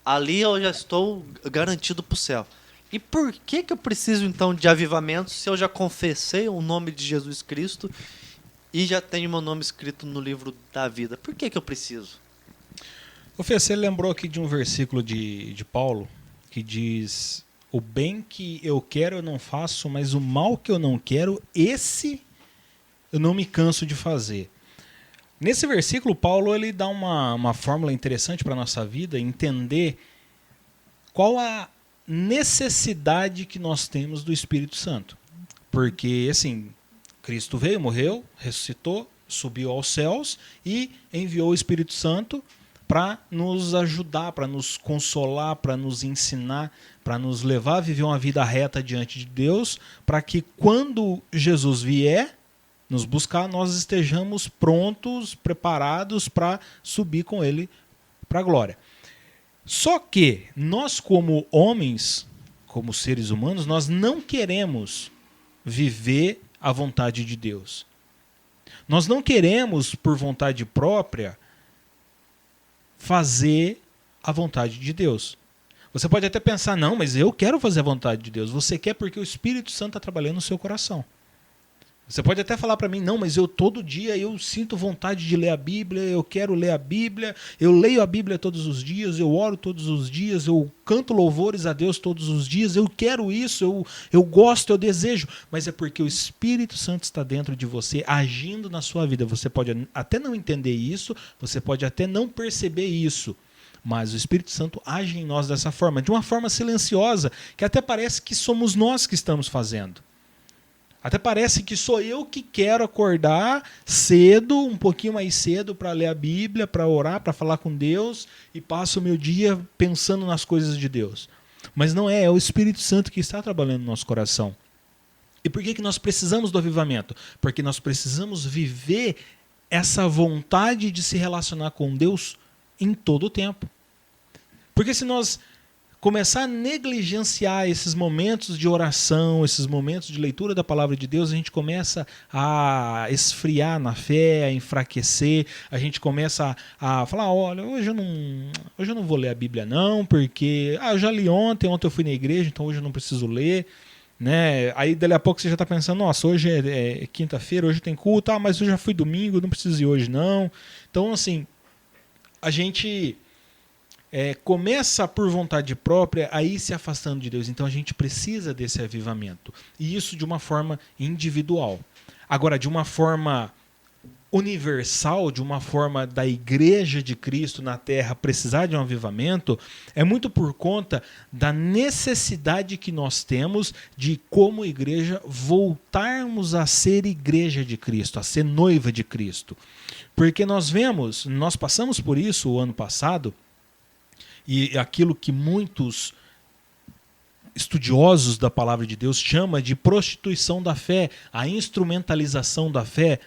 Ali eu já estou garantido para o céu. E por que eu preciso então de avivamento se eu já confessei o nome de Jesus Cristo e já tenho meu nome escrito no livro da vida? Por que eu preciso? O Fê, você lembrou aqui de um versículo de Paulo que diz: o bem que eu quero eu não faço, mas o mal que eu não quero, esse eu não me canso de fazer. Nesse versículo, Paulo ele dá uma fórmula interessante para a nossa vida, entender qual a necessidade que nós temos do Espírito Santo. Porque, assim, Cristo veio, morreu, ressuscitou, subiu aos céus e enviou o Espírito Santo para nos ajudar, para nos consolar, para nos ensinar, para nos levar a viver uma vida reta diante de Deus, para que quando Jesus vier nos buscar, nós estejamos prontos, preparados para subir com Ele para a glória. Só que nós, como homens, como seres humanos, nós não queremos viver a vontade de Deus. Nós não queremos, por vontade própria, fazer a vontade de Deus. Você pode até pensar, não, mas eu quero fazer a vontade de Deus. Você quer porque o Espírito Santo está trabalhando no seu coração. Você pode até falar para mim, não, mas eu todo dia eu sinto vontade de ler a Bíblia, eu quero ler a Bíblia, eu leio a Bíblia todos os dias, eu oro todos os dias, eu canto louvores a Deus todos os dias, eu quero isso, eu gosto, eu desejo. Mas é porque o Espírito Santo está dentro de você, agindo na sua vida. Você pode até não entender isso, você pode até não perceber isso, mas o Espírito Santo age em nós dessa forma, de uma forma silenciosa, que até parece que somos nós que estamos fazendo. Até parece que sou eu que quero acordar cedo, um pouquinho mais cedo, para ler a Bíblia, para orar, para falar com Deus, e passo o meu dia pensando nas coisas de Deus. Mas não é o Espírito Santo que está trabalhando no nosso coração. E por que nós precisamos do avivamento? Porque nós precisamos viver essa vontade de se relacionar com Deus em todo o tempo. Porque se nós começar a negligenciar esses momentos de oração, esses momentos de leitura da palavra de Deus, a gente começa a esfriar na fé, a enfraquecer, a gente começa a falar, olha, hoje eu não vou ler a Bíblia não, porque eu já li ontem eu fui na igreja, então hoje eu não preciso ler. Né? Aí dali a pouco você já está pensando, nossa, hoje é quinta-feira, hoje tem culto, mas eu já fui domingo, não preciso ir hoje não. Então assim, a gente começa por vontade própria a ir se afastando de Deus. Então a gente precisa desse avivamento. E isso de uma forma individual. Agora, de uma forma universal, de uma forma da Igreja de Cristo na Terra precisar de um avivamento, é muito por conta da necessidade que nós temos de, como igreja, voltarmos a ser Igreja de Cristo, a ser noiva de Cristo. Porque nós passamos por isso o ano passado, e aquilo que muitos estudiosos da palavra de Deus chamam de prostituição da fé, a instrumentalização da fé.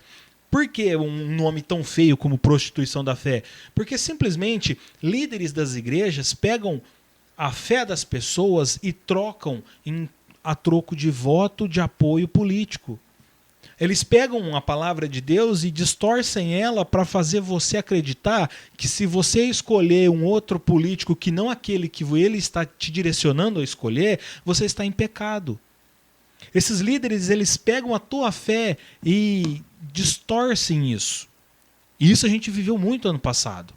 Por que um nome tão feio como prostituição da fé? Porque simplesmente líderes das igrejas pegam a fé das pessoas e trocam a troco de voto de apoio político. Eles pegam a palavra de Deus e distorcem ela para fazer você acreditar que se você escolher um outro político que não aquele que ele está te direcionando a escolher, você está em pecado. Esses líderes, eles pegam a tua fé e distorcem isso. E isso a gente viveu muito ano passado.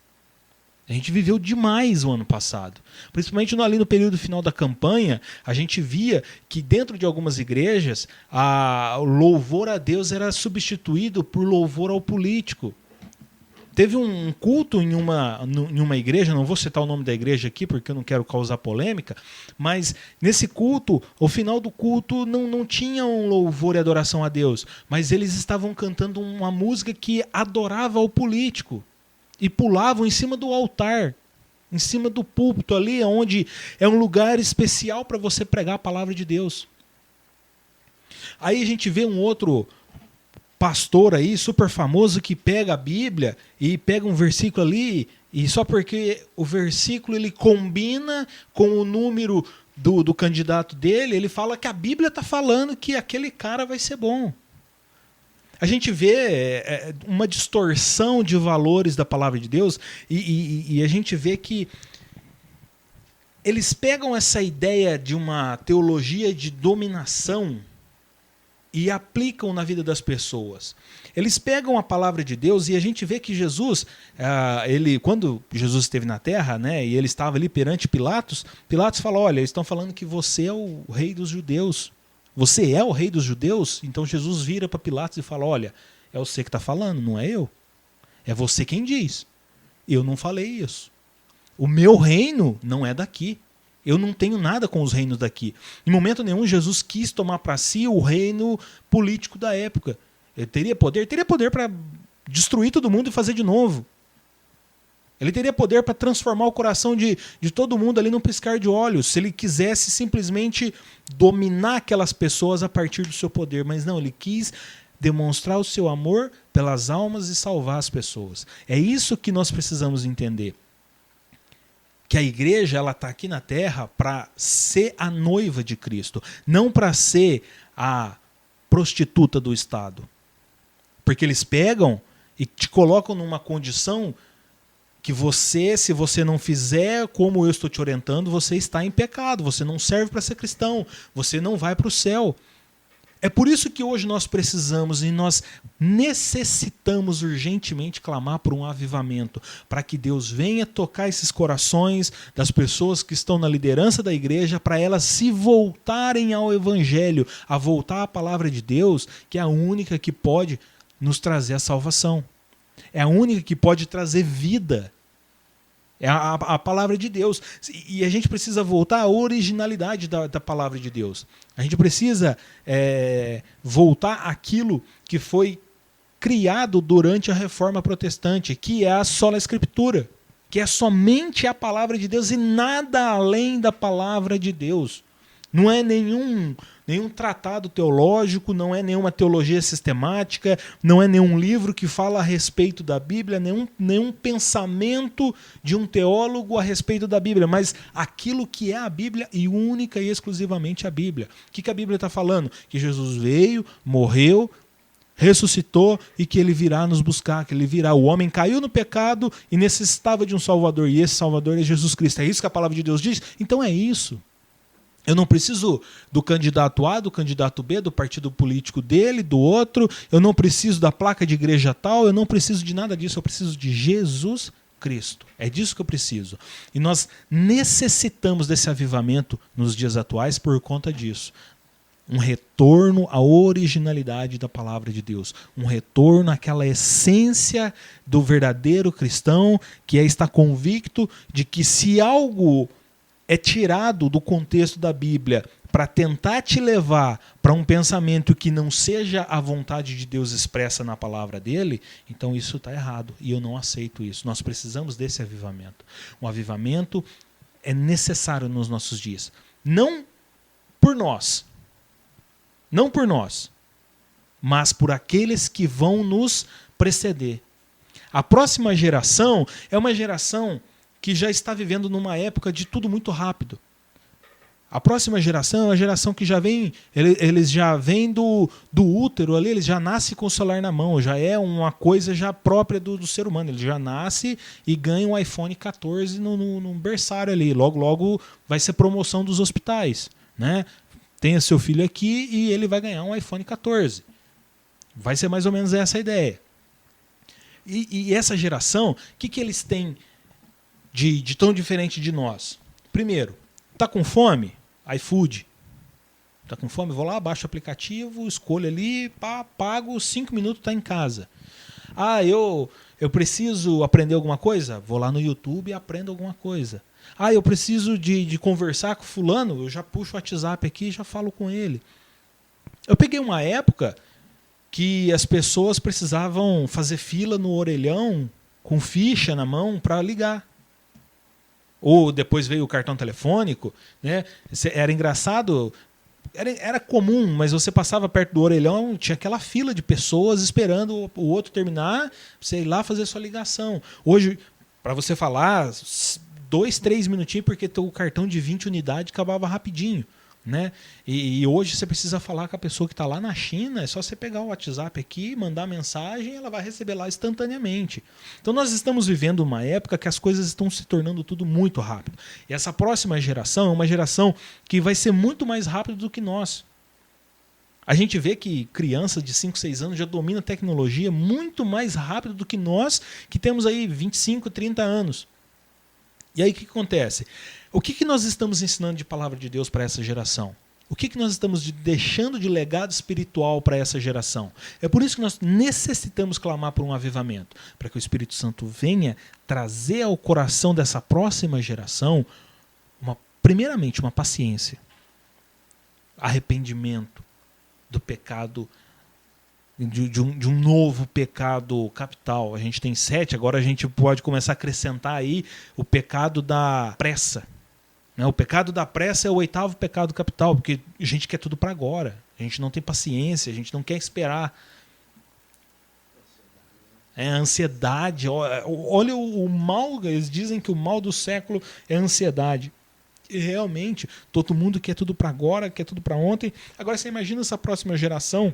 A gente viveu demais o ano passado. Principalmente ali no período final da campanha, a gente via que dentro de algumas igrejas, o louvor a Deus era substituído por louvor ao político. Teve um culto em uma igreja, não vou citar o nome da igreja aqui porque eu não quero causar polêmica, mas nesse culto, ao final do culto, não tinha um louvor e adoração a Deus, mas eles estavam cantando uma música que adorava ao político. E pulavam em cima do altar, em cima do púlpito ali, onde é um lugar especial para você pregar a palavra de Deus. Aí a gente vê um outro pastor aí, super famoso, que pega a Bíblia e pega um versículo ali, e só porque o versículo ele combina com o número do candidato dele, ele fala que a Bíblia está falando que aquele cara vai ser bom. A gente vê uma distorção de valores da palavra de Deus e a gente vê que eles pegam essa ideia de uma teologia de dominação e aplicam na vida das pessoas. Eles pegam a palavra de Deus e a gente vê que Jesus, quando Jesus esteve na terra, né, e ele estava ali perante Pilatos, Pilatos fala, olha, eles estão falando que você é o rei dos judeus. Você é o rei dos judeus? Então Jesus vira para Pilatos e fala, olha, é você que está falando, não é eu. É você quem diz. Eu não falei isso. O meu reino não é daqui. Eu não tenho nada com os reinos daqui. Em momento nenhum Jesus quis tomar para si o reino político da época. Ele teria poder para destruir todo mundo e fazer de novo. Ele teria poder para transformar o coração de todo mundo ali num piscar de olhos, se ele quisesse simplesmente dominar aquelas pessoas a partir do seu poder. Mas não, ele quis demonstrar o seu amor pelas almas e salvar as pessoas. É isso que nós precisamos entender. Que a igreja está aqui na terra para ser a noiva de Cristo, não para ser a prostituta do Estado. Porque eles pegam e te colocam numa condição que você, se você não fizer como eu estou te orientando, você está em pecado, você não serve para ser cristão, você não vai para o céu. É por isso que hoje nós precisamos e nós necessitamos urgentemente clamar por um avivamento, para que Deus venha tocar esses corações das pessoas que estão na liderança da igreja, para elas se voltarem ao Evangelho, a voltar à palavra de Deus, que é a única que pode nos trazer a salvação. É a única que pode trazer vida. É a palavra de Deus. E a gente precisa voltar à originalidade da palavra de Deus. A gente precisa voltar àquilo que foi criado durante a Reforma Protestante, que é a sola Escritura, que é somente a palavra de Deus e nada além da palavra de Deus. Não é nenhum tratado teológico, não é nenhuma teologia sistemática, não é nenhum livro que fala a respeito da Bíblia, nenhum pensamento de um teólogo a respeito da Bíblia, mas aquilo que é a Bíblia e única e exclusivamente a Bíblia. O que a Bíblia está falando? Que Jesus veio, morreu, ressuscitou e que ele virá nos buscar, que ele virá. O homem caiu no pecado e necessitava de um Salvador, e esse Salvador é Jesus Cristo. É isso que a palavra de Deus diz? Então é isso. Eu não preciso do candidato A, do candidato B, do partido político dele, do outro. Eu não preciso da placa de igreja tal. Eu não preciso de nada disso. Eu preciso de Jesus Cristo. É disso que eu preciso. E nós necessitamos desse avivamento nos dias atuais por conta disso. Um retorno à originalidade da palavra de Deus. Um retorno àquela essência do verdadeiro cristão, que é estar convicto de que se algo é tirado do contexto da Bíblia para tentar te levar para um pensamento que não seja a vontade de Deus expressa na palavra dele, então isso está errado e eu não aceito isso. Nós precisamos desse avivamento. Um avivamento é necessário nos nossos dias. Não por nós, mas por aqueles que vão nos preceder. A próxima geração é uma geração que já está vivendo numa época de tudo muito rápido. A próxima geração é uma geração que já vem, eles já vêm do útero ali, eles já nascem com o celular na mão, já é uma coisa já própria do ser humano. Ele já nasce e ganha um iPhone 14 no berçário ali. Logo, logo vai ser promoção dos hospitais, né? Tenha seu filho aqui e ele vai ganhar um iPhone 14. Vai ser mais ou menos essa a ideia. E essa geração, o que eles têm de tão diferente de nós? Primeiro, tá com fome? iFood. Tá com fome? Vou lá, baixo o aplicativo, escolho ali, pago, 5 minutos, tá em casa. Ah, eu preciso aprender alguma coisa? Vou lá no YouTube e aprendo alguma coisa. Ah, eu preciso de conversar com fulano? Eu já puxo o WhatsApp aqui e já falo com ele. Eu peguei uma época que as pessoas precisavam fazer fila no orelhão com ficha na mão para ligar. Ou depois veio o cartão telefônico, né? Era engraçado, era comum, mas você passava perto do orelhão, tinha aquela fila de pessoas esperando o outro terminar, você ir lá fazer sua ligação. Hoje, para você falar, 2, 3 minutinhos, porque o cartão de 20 unidades acabava rapidinho, né? E hoje você precisa falar com a pessoa que está lá na China, é só você pegar o WhatsApp aqui, mandar mensagem, ela vai receber lá instantaneamente. Então nós estamos vivendo uma época que as coisas estão se tornando tudo muito rápido. E essa próxima geração é uma geração que vai ser muito mais rápida do que nós. A gente vê que crianças de 5, 6 anos já dominam a tecnologia muito mais rápido do que nós, que temos aí 25, 30 anos. E aí o que acontece? O que nós estamos ensinando de palavra de Deus para essa geração? O que nós estamos deixando de legado espiritual para essa geração? É por isso que nós necessitamos clamar por um avivamento, para que o Espírito Santo venha trazer ao coração dessa próxima geração, primeiramente, uma paciência, arrependimento do pecado de um novo pecado capital. A gente tem 7, agora a gente pode começar a acrescentar aí o pecado da pressa. Né? O pecado da pressa é o 8º pecado capital, porque a gente quer tudo para agora. A gente não tem paciência, a gente não quer esperar. É a ansiedade. Olha o mal, eles dizem que o mal do século é a ansiedade. E realmente, todo mundo quer tudo para agora, quer tudo para ontem. Agora você imagina essa próxima geração,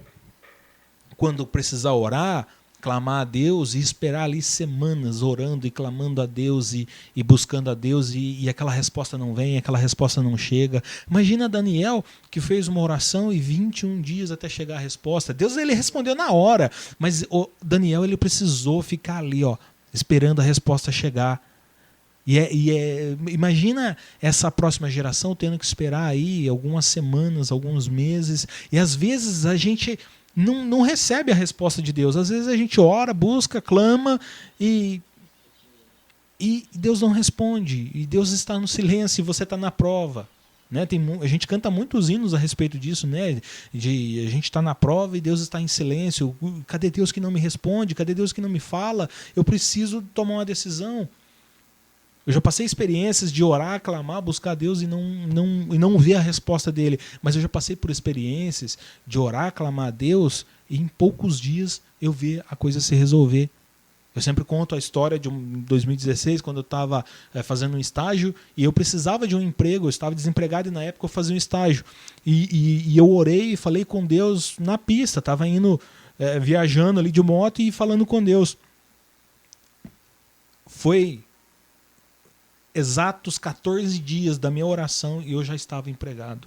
quando precisar orar, clamar a Deus e esperar ali semanas orando e clamando a Deus e buscando a Deus e aquela resposta não vem, aquela resposta não chega. Imagina Daniel, que fez uma oração e 21 dias até chegar a resposta. Deus, ele respondeu na hora, mas o Daniel, ele precisou ficar ali, esperando a resposta chegar. Imagina essa próxima geração tendo que esperar aí algumas semanas, alguns meses, e às vezes a gente não recebe a resposta de Deus. Às vezes a gente ora, busca, clama e Deus não responde. E Deus está no silêncio e você está na prova. Né? A gente canta muitos hinos a respeito disso. Né? A gente está na prova e Deus está em silêncio. Cadê Deus que não me responde? Cadê Deus que não me fala? Eu preciso tomar uma decisão. Eu já passei experiências de orar, clamar, buscar Deus e não ver a resposta dele. Mas eu já passei por experiências de orar, clamar a Deus e em poucos dias eu ver a coisa se resolver. Eu sempre conto a história de 2016, quando eu estava fazendo um estágio e eu precisava de um emprego, eu estava desempregado e na época eu fazia um estágio. E eu orei e falei com Deus na pista, estava indo viajando ali de moto e falando com Deus. Foi exatos 14 dias da minha oração e eu já estava empregado.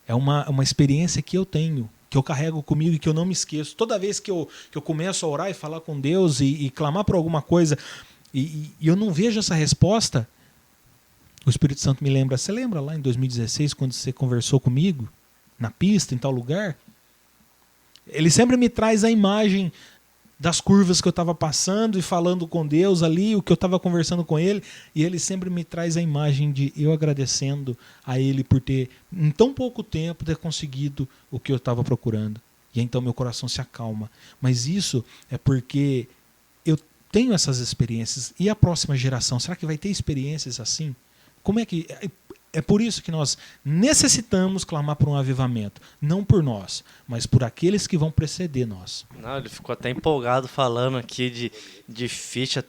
É uma experiência que eu tenho, que eu carrego comigo e que eu não me esqueço. Toda vez que eu começo a orar e falar com Deus e clamar por alguma coisa e eu não vejo essa resposta, o Espírito Santo me lembra. Você lembra lá em 2016, quando você conversou comigo, na pista, em tal lugar? Ele sempre me traz a imagem das curvas que eu estava passando e falando com Deus ali, o que eu estava conversando com Ele, e Ele sempre me traz a imagem de eu agradecendo a Ele por ter, em tão pouco tempo, ter conseguido o que eu estava procurando. E então meu coração se acalma. Mas isso é porque eu tenho essas experiências. E a próxima geração, será que vai ter experiências assim? Como é que... É por isso que nós necessitamos clamar por um avivamento. Não por nós, mas por aqueles que vão preceder nós. Não, ele ficou até empolgado falando aqui de ficha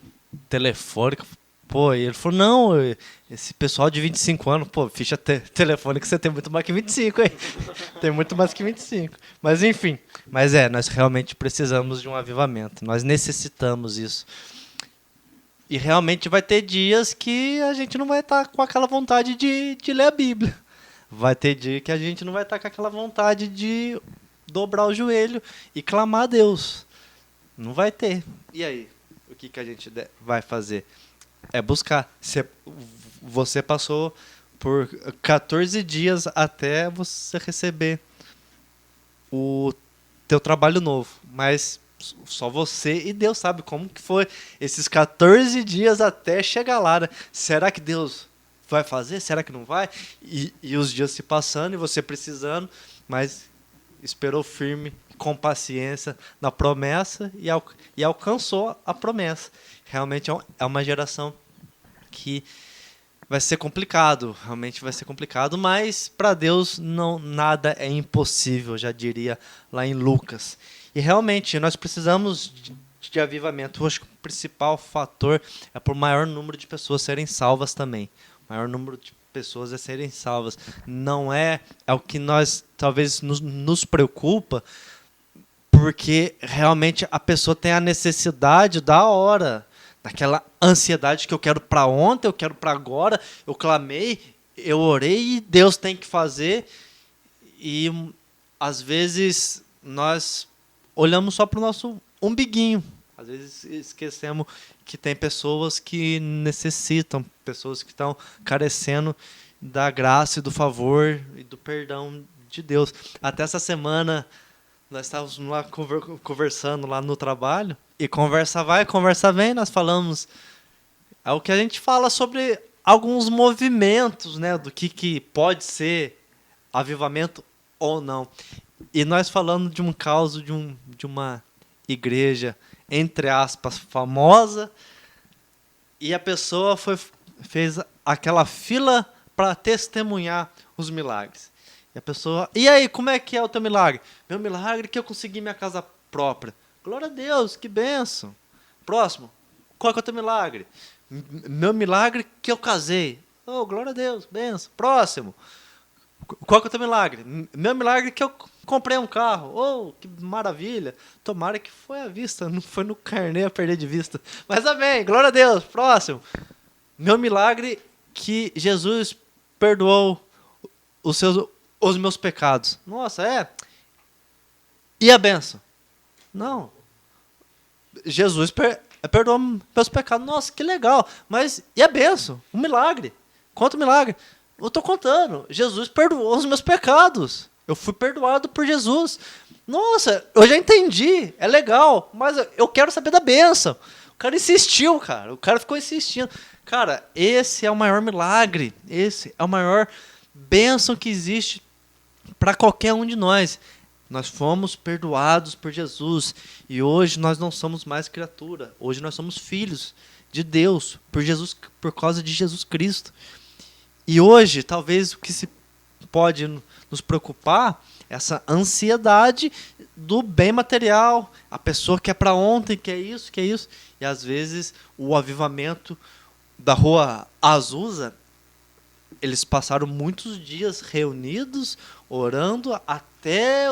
telefônica. Pô, e ele falou, não, esse pessoal de 25 anos, pô, ficha telefônica você tem muito mais que 25, hein? Tem muito mais que 25. Mas enfim, nós realmente precisamos de um avivamento. Nós necessitamos isso. E realmente vai ter dias que a gente não vai estar com aquela vontade de ler a Bíblia. Vai ter dia que a gente não vai estar com aquela vontade de dobrar o joelho e clamar a Deus. Não vai ter. E aí? O que a gente vai fazer? É buscar. Você passou por 14 dias até você receber o teu trabalho novo. Mas só você e Deus sabe como que foi esses 14 dias até chegar lá. Né? Será que Deus vai fazer? Será que não vai? E os dias se passando e você precisando, mas esperou firme, com paciência na promessa e alcançou a promessa. Realmente é uma geração que vai ser complicado, realmente vai ser complicado, mas para Deus nada é impossível, já diria lá em Lucas. E realmente nós precisamos de avivamento. Eu acho que o principal fator é por maior número de pessoas serem salvas também. O maior número de pessoas serem salvas. Não é o que nós talvez nos preocupa, porque realmente a pessoa tem a necessidade da hora, daquela ansiedade que eu quero para ontem, eu quero para agora, eu clamei, eu orei e Deus tem que fazer. E às vezes nós olhamos só para o nosso umbiguinho. Às vezes esquecemos que tem pessoas que necessitam, pessoas que estão carecendo da graça e do favor e do perdão de Deus. Até essa semana nós estávamos lá conversando lá no trabalho, e conversa vai, conversa vem, nós falamos, é o que a gente fala sobre alguns movimentos, né, do que pode ser avivamento ou não. E nós falando de um caso de uma igreja, entre aspas, famosa, e a pessoa fez aquela fila para testemunhar os milagres. E a pessoa, e aí, como é que é o teu milagre? Meu milagre é que eu consegui minha casa própria. Glória a Deus, que bênção. Próximo, qual é o teu milagre? Meu milagre é que eu casei. Oh, glória a Deus, bênção. Próximo, qual é o teu milagre? Meu milagre é que eu comprei um carro. Oh, que maravilha. Tomara que foi à vista, não foi no carnê a perder de vista. Mas amém, glória a Deus. Próximo, meu milagre é que Jesus perdoou os meus pecados. Nossa, é? E a benção? Não. Jesus perdoou meus pecados. Nossa, que legal. Mas e a benção? Um milagre. Conta o milagre. Eu estou contando. Jesus perdoou os meus pecados. Eu fui perdoado por Jesus. Nossa, eu já entendi. É legal. Mas eu quero saber da benção. O cara insistiu, cara. O cara ficou insistindo. Cara, esse é o maior milagre. Esse é o maior bênção que existe para qualquer um de nós. Nós fomos perdoados por Jesus e hoje nós não somos mais criatura. Hoje nós somos filhos de Deus por causa de Jesus Cristo. E hoje, talvez o que se pode nos preocupar é essa ansiedade do bem material. A pessoa quer para ontem, quer isso. E às vezes o avivamento da Rua Azusa, eles passaram muitos dias reunidos, orando, até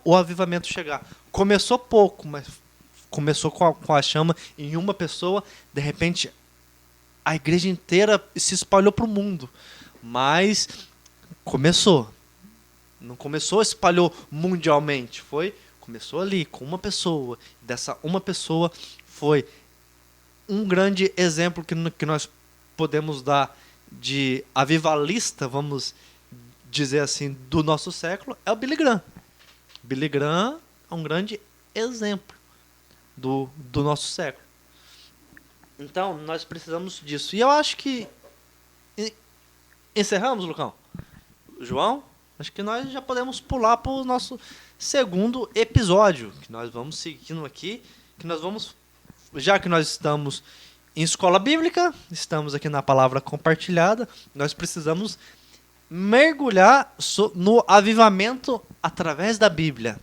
o avivamento chegar. Começou pouco, mas começou com a chama em uma pessoa. De repente, a igreja inteira se espalhou para o mundo. Mas começou. Não começou, espalhou mundialmente. Começou ali, com uma pessoa. Dessa uma pessoa foi um grande exemplo que nós podemos dar de avivalista, vamos dizer assim, do nosso século, é o Billy Graham. Billy Graham é um grande exemplo do nosso século. Então, nós precisamos disso. E eu acho que encerramos, Lucão? João? Acho que nós já podemos pular para o nosso segundo episódio, que nós vamos seguindo aqui, que nós vamos, já que nós estamos em escola bíblica, estamos aqui na palavra compartilhada, nós precisamos mergulhar no avivamento através da Bíblia.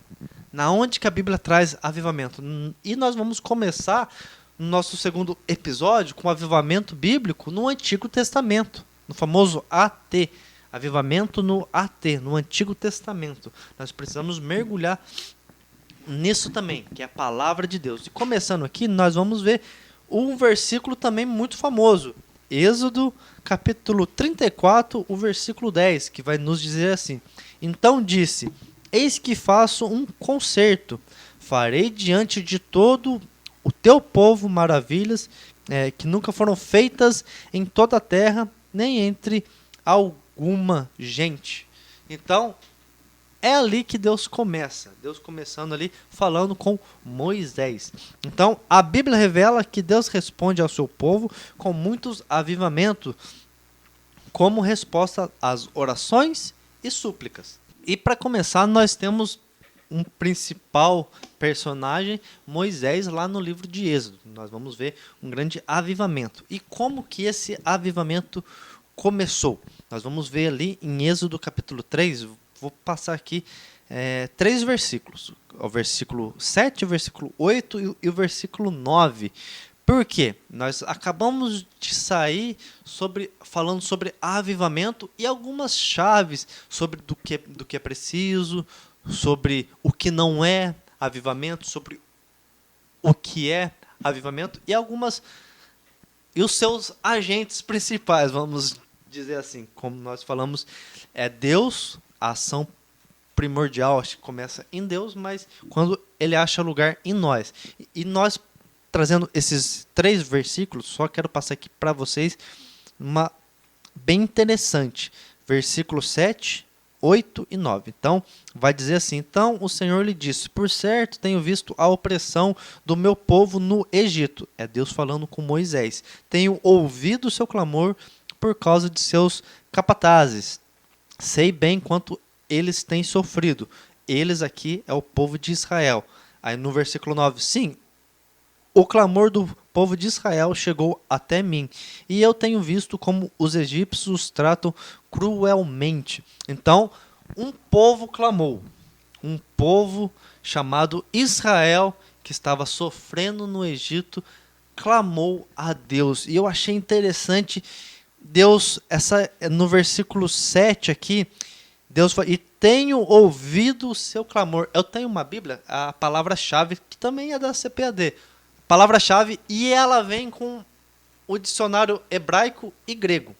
Na onde que a Bíblia traz avivamento. E nós vamos começar no nosso segundo episódio com o avivamento bíblico no Antigo Testamento, no famoso AT. Avivamento no AT, no Antigo Testamento. Nós precisamos mergulhar nisso também, que é a palavra de Deus. E começando aqui, nós vamos ver um versículo também muito famoso. Êxodo, capítulo 34, o versículo 10, que vai nos dizer assim: Então disse, eis que faço um concerto, farei diante de todo o teu povo maravilhas que nunca foram feitas em toda a terra, nem entre alguma gente. Então, é ali que Deus começa. Deus começando ali, falando com Moisés. Então, a Bíblia revela que Deus responde ao seu povo com muitos avivamentos, como resposta às orações e súplicas. E para começar, nós temos um principal personagem, Moisés, lá no livro de Êxodo. Nós vamos ver um grande avivamento. E como que esse avivamento começou? Nós vamos ver ali em Êxodo capítulo 3, vou passar aqui 3 versículos. O versículo 7, o versículo 8 e o versículo 9. Por quê? Nós acabamos de sair falando sobre avivamento e algumas chaves sobre do que é preciso, sobre o que não é avivamento, sobre o que é avivamento e os seus agentes principais, vamos dizer assim, como nós falamos, é Deus, a ação primordial, acho que começa em Deus, mas quando ele acha lugar em nós. E nós, trazendo esses 3 versículos, só quero passar aqui para vocês uma bem interessante. Versículo 7, 8 e 9. Então, vai dizer assim: Então o Senhor lhe disse, por certo tenho visto a opressão do meu povo no Egito. É Deus falando com Moisés. Tenho ouvido o seu clamor por causa de seus capatazes. Sei bem quanto eles têm sofrido. eles aqui é o povo de Israel. Aí no versículo 9, sim, o clamor do povo de Israel chegou até mim, e eu tenho visto como os egípcios os tratam cruelmente. Então, um povo clamou, um povo chamado Israel, que estava sofrendo no Egito, clamou a Deus. E eu achei interessante, Deus, no versículo 7 aqui, Deus fala, e tenho ouvido o seu clamor. Eu tenho uma Bíblia, a palavra-chave, que também é da CPAD, palavra-chave, e ela vem com o dicionário hebraico e grego.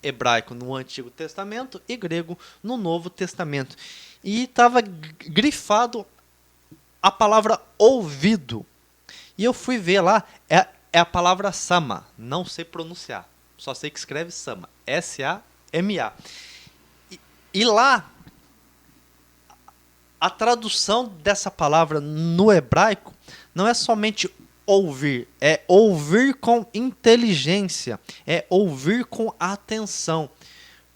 Hebraico no Antigo Testamento e grego no Novo Testamento. E estava grifado a palavra ouvido. E eu fui ver lá, é a palavra sama, não sei pronunciar, só sei que escreve sama, S-A-M-A. E lá, a tradução dessa palavra no hebraico não é somente ouvir, é ouvir com inteligência, é ouvir com atenção.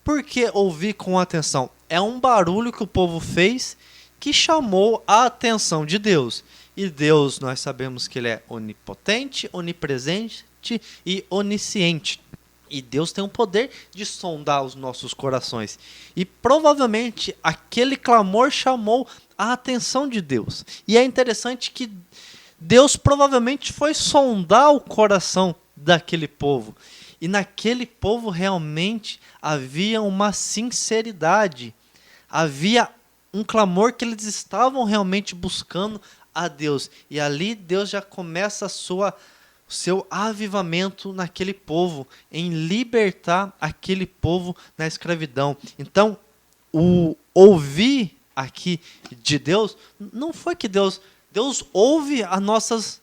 Por que ouvir com atenção? É um barulho que o povo fez que chamou a atenção de Deus. E Deus, nós sabemos que ele é onipotente, onipresente e onisciente. E Deus tem o poder de sondar os nossos corações. E provavelmente aquele clamor chamou a atenção de Deus. E é interessante que Deus provavelmente foi sondar o coração daquele povo. E naquele povo realmente havia uma sinceridade. Havia um clamor que eles estavam realmente buscando a Deus. E ali Deus já começa o seu avivamento naquele povo, em libertar aquele povo da escravidão. Então, o ouvir aqui de Deus, não foi que Deus ouve as nossas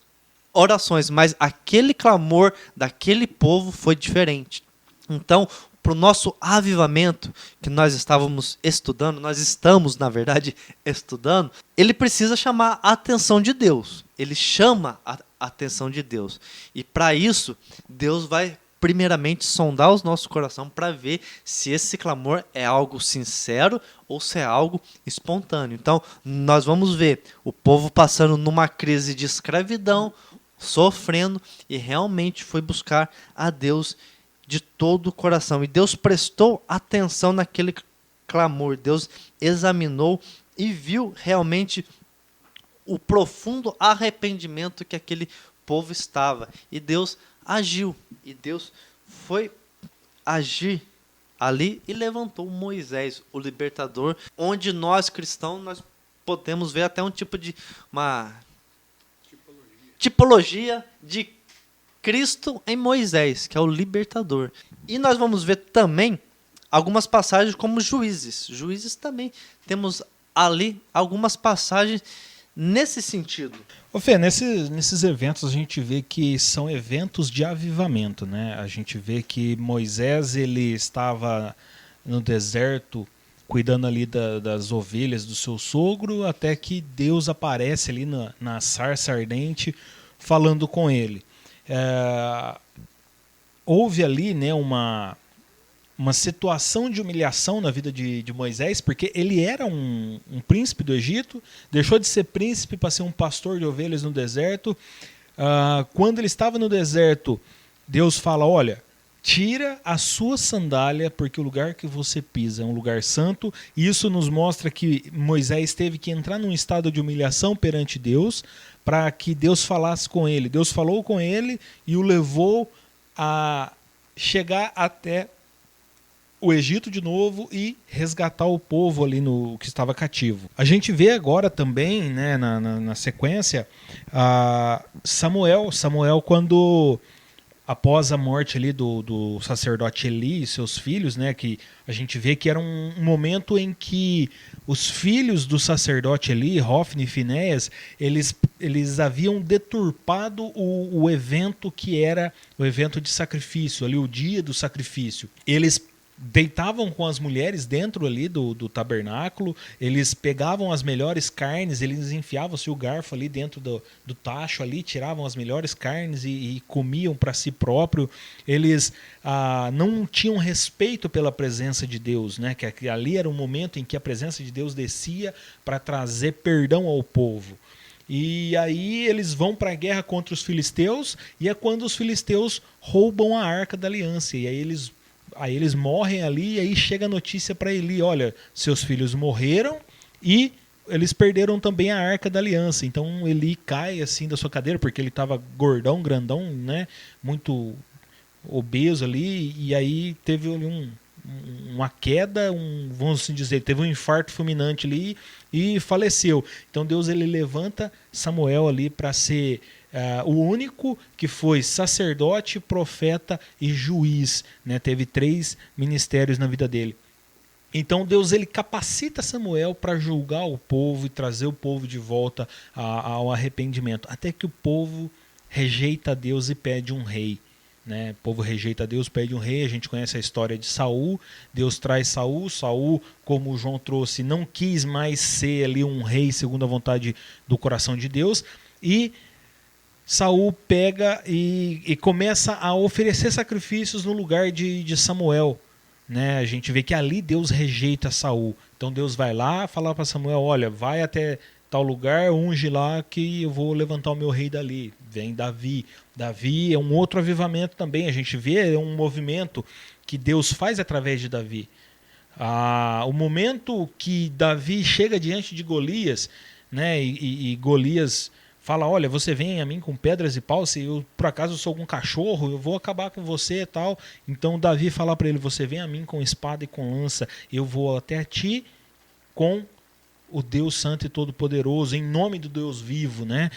orações, mas aquele clamor daquele povo foi diferente. Então, para o nosso avivamento que nós estávamos estudando, nós estamos, na verdade, estudando, ele precisa chamar a atenção de Deus. Ele chama a atenção de Deus. E para isso, Deus vai primeiramente sondar os nossos corações para ver se esse clamor é algo sincero ou se é algo espontâneo. Então, nós vamos ver o povo passando numa crise de escravidão, sofrendo, e realmente foi buscar a Deus de todo o coração. E Deus prestou atenção naquele clamor. Deus examinou e viu realmente o profundo arrependimento que aquele povo estava. E Deus agiu. E Deus foi agir ali e levantou Moisés, o libertador, onde nós cristãos nós podemos ver até um tipo de uma tipologia de Cristo em Moisés, que é o libertador. E nós vamos ver também algumas passagens como Juízes. Juízes também temos ali algumas passagens nesse sentido. Ô Fê, nesses eventos a gente vê que são eventos de avivamento, né? A gente vê que Moisés ele estava no deserto cuidando ali das ovelhas do seu sogro, até que Deus aparece ali na sarça ardente falando com ele. Houve ali, né, uma situação de humilhação na vida de Moisés, porque ele era um príncipe do Egito, deixou de ser príncipe para ser um pastor de ovelhas no deserto. Quando ele estava no deserto, Deus fala, olha, tira a sua sandália, porque o lugar que você pisa é um lugar santo. E isso nos mostra que Moisés teve que entrar num estado de humilhação perante Deus, para que Deus falasse com ele. Deus falou com ele e o levou a chegar até o Egito de novo e resgatar o povo ali que estava cativo. A gente vê agora também, né, na sequência, Samuel, quando após a morte ali do sacerdote Eli e seus filhos, né, que a gente vê que era um momento em que os filhos do sacerdote Eli, Hofni e Finéias, eles haviam deturpado o evento que era o evento de sacrifício, ali o dia do sacrifício. Eles deitavam com as mulheres dentro ali do tabernáculo, eles pegavam as melhores carnes, eles enfiavam-se o garfo ali dentro do tacho ali, tiravam as melhores carnes e comiam para si próprio. Eles não tinham respeito pela presença de Deus, né? Que ali era um momento em que a presença de Deus descia para trazer perdão ao povo. E aí eles vão para a guerra contra os filisteus, e é quando os filisteus roubam a Arca da Aliança, e aí eles morrem ali, e aí chega a notícia para Eli: olha, seus filhos morreram e eles perderam também a Arca da Aliança. Então Eli cai assim da sua cadeira, porque ele estava gordão, grandão, né, muito obeso ali, e aí teve uma queda, vamos assim dizer, teve um infarto fulminante ali e faleceu. Então Deus ele levanta Samuel ali para ser o único que foi sacerdote, profeta e juiz, né? Teve 3 ministérios na vida dele. Então Deus ele capacita Samuel para julgar o povo e trazer o povo de volta ao arrependimento, até que o povo rejeita a Deus e pede um rei. Né? O povo rejeita a Deus, pede um rei. A gente conhece a história de Saul. Deus traz Saul. Saul, como o João trouxe, não quis mais ser ali um rei segundo a vontade do coração de Deus. E Saul pega e começa a oferecer sacrifícios no lugar de Samuel. Né? A gente vê que ali Deus rejeita Saul. Então Deus vai lá falar para Samuel: olha, vai até tal lugar, unge lá que eu vou levantar o meu rei dali. Vem Davi. Davi é um outro avivamento também. A gente vê um movimento que Deus faz através de Davi. O momento que Davi chega diante de Golias, né, e Golias fala: olha, você vem a mim com pedras e paus, se eu por acaso sou algum cachorro, eu vou acabar com você e tal. Então Davi fala para ele: você vem a mim com espada e com lança, eu vou até ti com o Deus Santo e Todo-Poderoso, em nome do Deus vivo, né?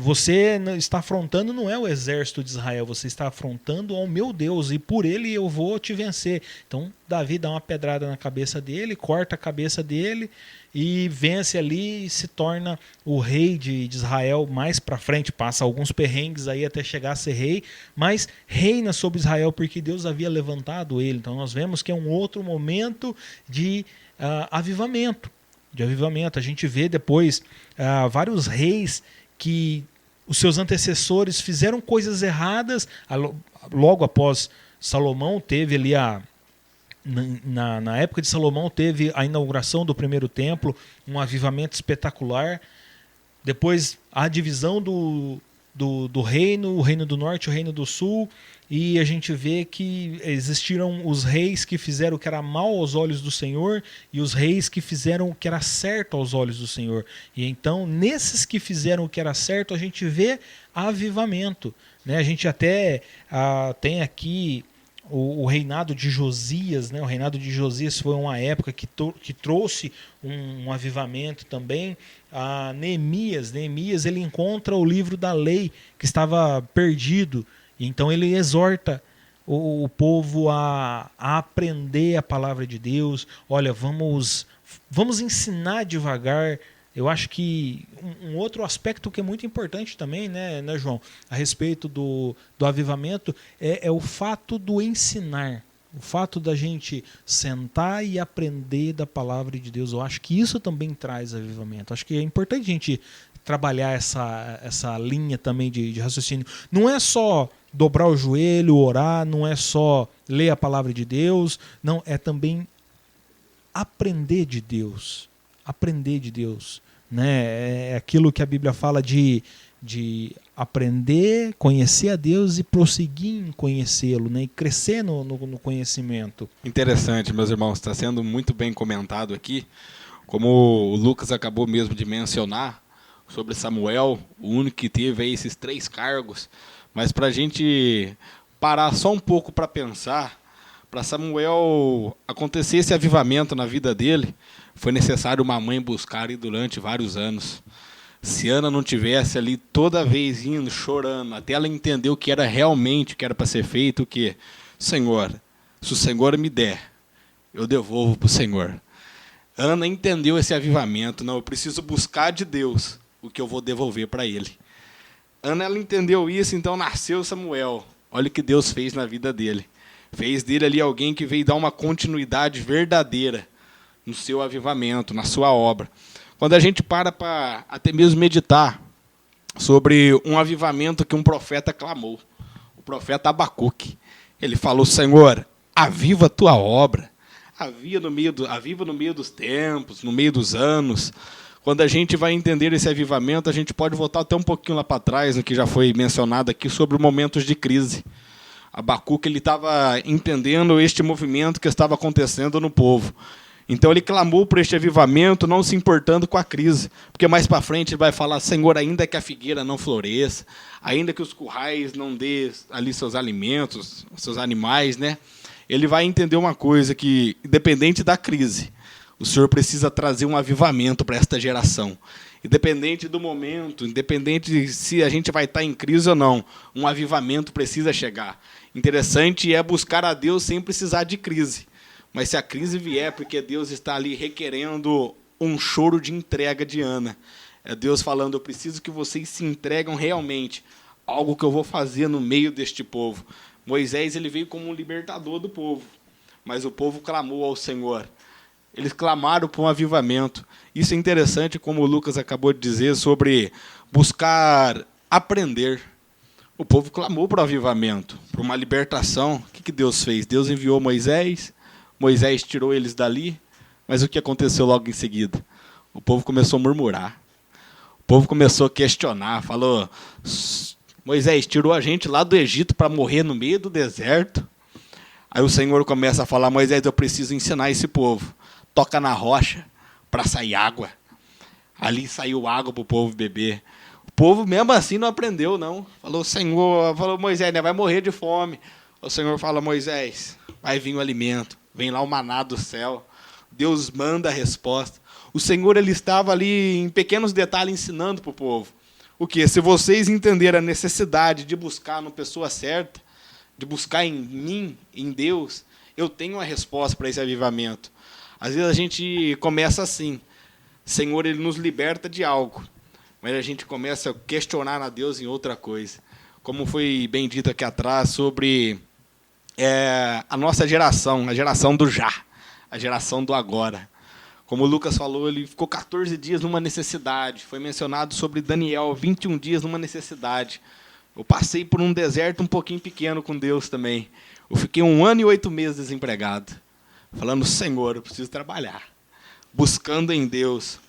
Você está afrontando não é o exército de Israel, você está afrontando ao meu Deus, e por ele eu vou te vencer. Então Davi dá uma pedrada na cabeça dele, corta a cabeça dele e vence ali e se torna o rei de Israel. Mais para frente passa alguns perrengues aí até chegar a ser rei, mas reina sobre Israel porque Deus havia levantado ele. Então nós vemos que é um outro momento de avivamento. A gente vê depois vários reis que os seus antecessores fizeram coisas erradas. Logo após Salomão, teve ali na época de Salomão, teve a inauguração do primeiro templo, um avivamento espetacular. Depois a divisão do reino, o reino do norte e o reino do sul, e a gente vê que existiram os reis que fizeram o que era mal aos olhos do Senhor e os reis que fizeram o que era certo aos olhos do Senhor. E então, nesses que fizeram o que era certo, a gente vê avivamento. Né? A gente até tem aqui o reinado de Josias. Né? O reinado de Josias foi uma época que trouxe um avivamento também. Neemias ele encontra o livro da lei que estava perdido. Então ele exorta o povo a aprender a palavra de Deus. Olha, vamos ensinar devagar. Eu acho que um outro aspecto que é muito importante também, né, João, a respeito do avivamento, é o fato do ensinar. O fato da gente sentar e aprender da palavra de Deus. Eu acho que isso também traz avivamento. Acho que é importante a gente trabalhar essa linha também de raciocínio. Não é só dobrar o joelho, orar, não é só ler a palavra de Deus, não, é também aprender de Deus. Aprender de Deus. Né? É aquilo que a Bíblia fala de aprender, conhecer a Deus e prosseguir em conhecê-lo, né? E crescer no conhecimento. Interessante, meus irmãos, está sendo muito bem comentado aqui, como o Lucas acabou mesmo de mencionar, sobre Samuel, o único que teve aí esses 3 cargos. Mas para a gente parar só um pouco para pensar, para Samuel acontecer esse avivamento na vida dele, foi necessário uma mãe buscar ele durante vários anos. Se Ana não tivesse ali toda vez indo, chorando, até ela entender o que era realmente, o que era para ser feito, o que, Senhor, se o Senhor me der, eu devolvo para o Senhor. Ana entendeu esse avivamento, não, eu preciso buscar de Deus o que eu vou devolver para ele. Ana, ela entendeu isso, então nasceu Samuel. Olha o que Deus fez na vida dele. Fez dele ali alguém que veio dar uma continuidade verdadeira no seu avivamento, na sua obra. Quando a gente para até mesmo meditar sobre um avivamento que um profeta clamou, o profeta Abacuque, ele falou: Senhor, aviva a tua obra, aviva no meio dos tempos, no meio dos anos. Quando a gente vai entender esse avivamento, a gente pode voltar até um pouquinho lá para trás, no que já foi mencionado aqui, sobre momentos de crise. Abacuque estava entendendo este movimento que estava acontecendo no povo. Então ele clamou por este avivamento, não se importando com a crise. Porque mais para frente ele vai falar: Senhor, ainda que a figueira não floresça, ainda que os currais não dê ali seus alimentos, seus animais, né? Ele vai entender uma coisa, que independente da crise, o Senhor precisa trazer um avivamento para esta geração. Independente do momento, independente se a gente vai estar em crise ou não, um avivamento precisa chegar. Interessante é buscar a Deus sem precisar de crise. Mas se a crise vier, porque Deus está ali requerendo um choro de entrega de Ana. É Deus falando: eu preciso que vocês se entregam realmente, algo que eu vou fazer no meio deste povo. Moisés, ele veio como um libertador do povo, mas o povo clamou ao Senhor. Eles clamaram por um avivamento. Isso é interessante, como o Lucas acabou de dizer, sobre buscar aprender. O povo clamou por um avivamento, por uma libertação. O que Deus fez? Deus enviou Moisés, Moisés tirou eles dali, mas o que aconteceu logo em seguida? O povo começou a murmurar. O povo começou a questionar, falou: Moisés tirou a gente lá do Egito para morrer no meio do deserto. Aí o Senhor começa a falar: Moisés, eu preciso ensinar esse povo. Toca na rocha para sair água. Ali saiu água para o povo beber. O povo mesmo assim não aprendeu, não. Falou: Moisés, né, vai morrer de fome. O Senhor fala: Moisés, vai vir o alimento. Vem lá o maná do céu. Deus manda a resposta. O Senhor, ele estava ali em pequenos detalhes ensinando para o povo. O quê? Se vocês entenderem a necessidade de buscar na pessoa certa, de buscar em mim, em Deus, eu tenho a resposta para esse avivamento. Às vezes a gente começa assim: Senhor, ele nos liberta de algo, mas a gente começa a questionar a Deus em outra coisa. Como foi bem dito aqui atrás sobre a nossa geração, a geração do já, a geração do agora. Como o Lucas falou, ele ficou 14 dias numa necessidade. Foi mencionado sobre Daniel, 21 dias numa necessidade. Eu passei por um deserto um pouquinho pequeno com Deus também. Eu fiquei 1 ano e 8 meses desempregado, falando: Senhor, eu preciso trabalhar, buscando em Deus.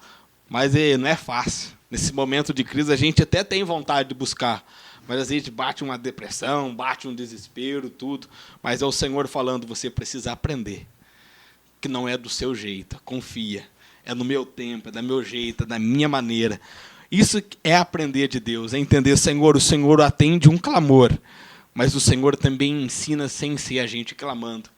Mas não é fácil. Nesse momento de crise, a gente até tem vontade de buscar, mas a gente bate uma depressão, bate um desespero, tudo. Mas é o Senhor falando: você precisa aprender, que não é do seu jeito, confia. É no meu tempo, é do meu jeito, é da minha maneira. Isso é aprender de Deus, é entender: Senhor, o Senhor atende um clamor, mas o Senhor também ensina sem ser a gente clamando.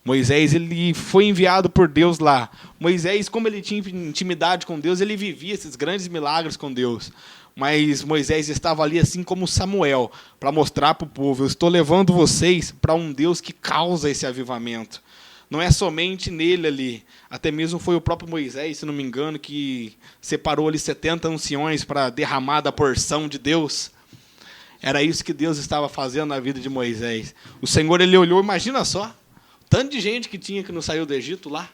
Moisés, ele foi enviado por Deus lá. Moisés, como ele tinha intimidade com Deus, ele vivia esses grandes milagres com Deus. Mas Moisés estava ali assim como Samuel, para mostrar para o povo: eu estou levando vocês para um Deus que causa esse avivamento. Não é somente nele ali. Até mesmo foi o próprio Moisés, se não me engano, que separou ali 70 anciões para derramar da porção de Deus. Era isso que Deus estava fazendo na vida de Moisés. O Senhor, ele olhou, imagina só, tanto de gente que tinha que não saiu do Egito lá.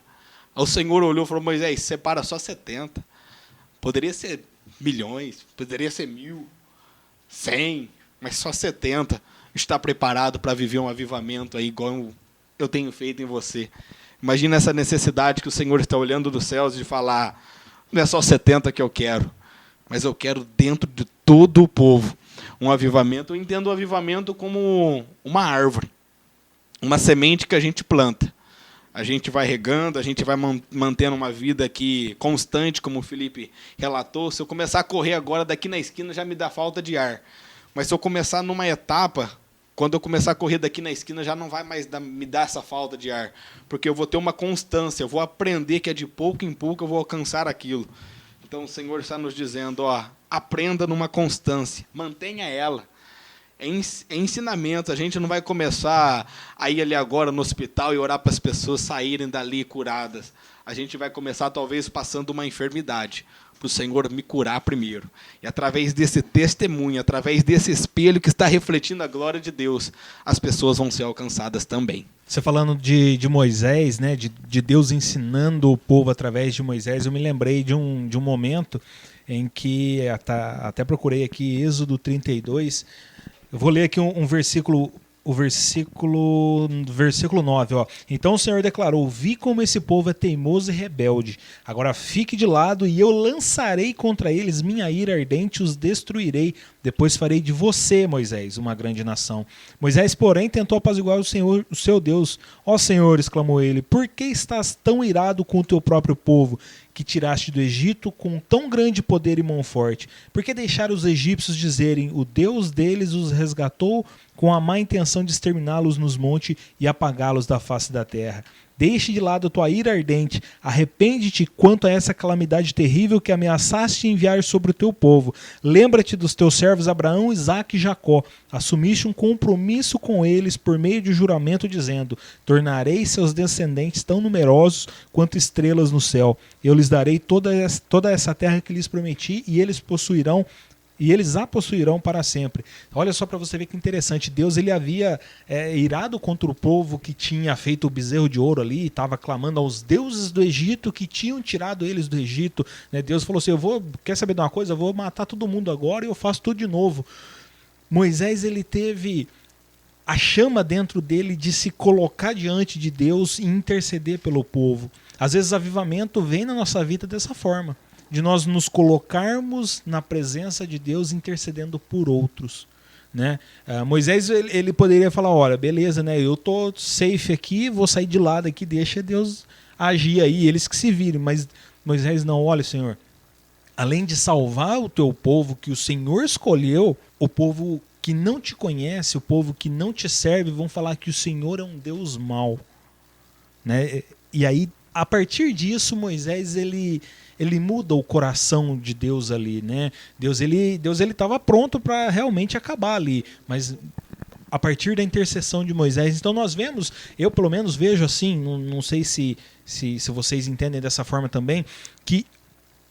O Senhor olhou e falou: Moisés, separa só 70. Poderia ser milhões, poderia ser 1.000, 100, mas só 70. Está preparado para viver um avivamento aí, igual eu tenho feito em você. Imagina essa necessidade que o Senhor está olhando dos céus de falar: não é só 70 que eu quero, mas eu quero dentro de todo o povo um avivamento. Eu entendo o avivamento como uma árvore, uma semente que a gente planta. A gente vai regando, a gente vai mantendo uma vida aqui constante, como o Felipe relatou. Se eu começar a correr agora daqui na esquina, já me dá falta de ar. Mas se eu começar numa etapa, quando eu começar a correr daqui na esquina, já não vai mais me dar essa falta de ar. Porque eu vou ter uma constância, eu vou aprender que é de pouco em pouco eu vou alcançar aquilo. Então o Senhor está nos dizendo: aprenda numa constância, mantenha ela. É ensinamento. A gente não vai começar a ir ali agora no hospital e orar para as pessoas saírem dali curadas. A gente vai começar talvez passando uma enfermidade. para o Senhor me curar primeiro. E através desse testemunho, através desse espelho que está refletindo a glória de Deus, as pessoas vão ser alcançadas também. Você falando de Moisés, né, de Deus ensinando o povo através de Moisés, eu me lembrei de um momento em que, até procurei aqui, Êxodo 32, eu vou ler aqui um versículo, o versículo 9, ó. Então o Senhor declarou: vi como esse povo é teimoso e rebelde. Agora fique de lado e eu lançarei contra eles minha ira ardente e os destruirei. Depois farei de você, Moisés, uma grande nação. Moisés, porém, tentou apaziguar o Senhor, o seu Deus. Ó Senhor, exclamou ele, por que estás tão irado com o teu próprio povo, que tiraste do Egito com tão grande poder e mão forte? Por que deixar os egípcios dizerem: o Deus deles os resgatou, com a má intenção de exterminá-los nos montes e apagá-los da face da terra? Deixe de lado a tua ira ardente, arrepende-te quanto a essa calamidade terrível que ameaçaste enviar sobre o teu povo. Lembra-te dos teus servos Abraão, Isaque e Jacó. Assumiste um compromisso com eles por meio de juramento, dizendo: tornarei seus descendentes tão numerosos quanto estrelas no céu. Eu lhes darei toda essa terra que lhes prometi, e eles a possuirão para sempre. Olha só para você ver que interessante. Deus ele havia irado contra o povo que tinha feito o bezerro de ouro ali, estava clamando aos deuses do Egito que tinham tirado eles do Egito. Deus falou assim: quer saber de uma coisa? Eu vou matar todo mundo agora e eu faço tudo de novo. Moisés ele teve a chama dentro dele de se colocar diante de Deus e interceder pelo povo. Às vezes o avivamento vem na nossa vida dessa forma, de nós nos colocarmos na presença de Deus intercedendo por outros, né? Moisés ele poderia falar: olha, beleza, né? Eu tô safe aqui, vou sair de lado aqui, deixa Deus agir aí, eles que se virem. Mas Moisés não: olha, Senhor, além de salvar o teu povo que o Senhor escolheu, o povo que não te conhece, o povo que não te serve, vão falar que o Senhor é um Deus mau, né? E aí, a partir disso, Moisés ele muda o coração de Deus ali, né? Deus ele estava pronto para realmente acabar ali, mas a partir da intercessão de Moisés, então nós vemos, eu pelo menos vejo assim, não sei se vocês entendem dessa forma também, que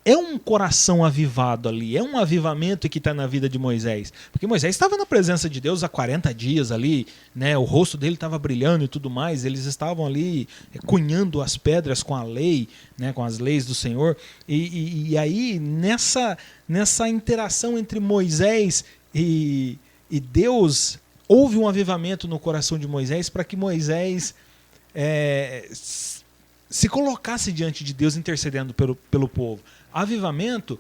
é um coração avivado ali, é um avivamento que está na vida de Moisés. Porque Moisés estava na presença de Deus há 40 dias ali, né? O rosto dele estava brilhando e tudo mais, eles estavam ali cunhando as pedras com a lei, né? Com as leis do Senhor. E aí, nessa interação entre Moisés e Deus, houve um avivamento no coração de Moisés para que Moisés se colocasse diante de Deus intercedendo pelo povo. Avivamento,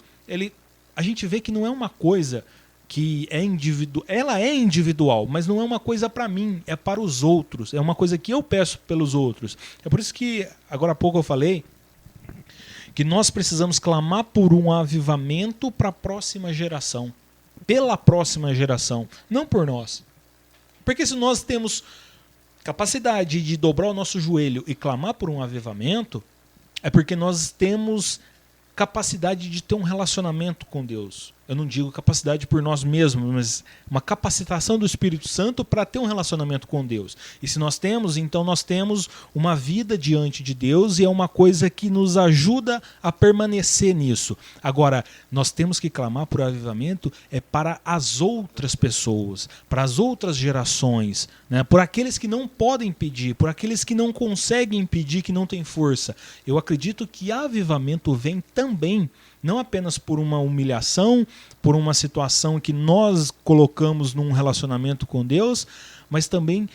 a gente vê que não é uma coisa que é individual. Ela é individual, mas não é uma coisa para mim, é para os outros. É uma coisa que eu peço pelos outros. É por isso que, agora há pouco eu falei, que nós precisamos clamar por um avivamento para a próxima geração. Pela próxima geração, não por nós. Porque se nós temos capacidade de dobrar o nosso joelho e clamar por um avivamento, é porque nós temos capacidade de ter um relacionamento com Deus. Eu não digo capacidade por nós mesmos, mas uma capacitação do Espírito Santo para ter um relacionamento com Deus. E se nós temos, então nós temos uma vida diante de Deus e é uma coisa que nos ajuda a permanecer nisso. Agora, nós temos que clamar por avivamento para as outras pessoas, para as outras gerações, né? Por aqueles que não podem pedir, por aqueles que não conseguem pedir, que não têm força. Eu acredito que avivamento vem também não apenas por uma humilhação, por uma situação que nós colocamos num relacionamento com Deus, mas também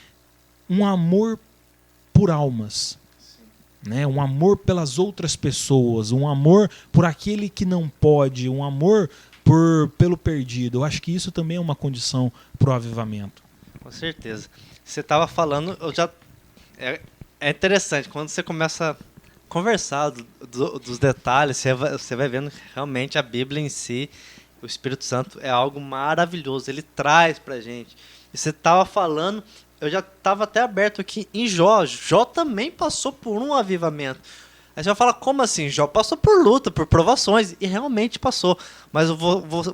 um amor por almas, né? Um amor pelas outras pessoas, um amor por aquele que não pode, um amor pelo perdido. Eu acho que isso também é uma condição para o avivamento. Com certeza. Você estava falando, é interessante, quando você começa conversar dos detalhes, você vai vendo que realmente a Bíblia em si, o Espírito Santo é algo maravilhoso, ele traz pra gente. E você estava falando, eu já estava até aberto aqui em Jó. Jó também passou por um avivamento. Aí você vai falar, como assim? Jó passou por luta, por provações, e realmente passou. Mas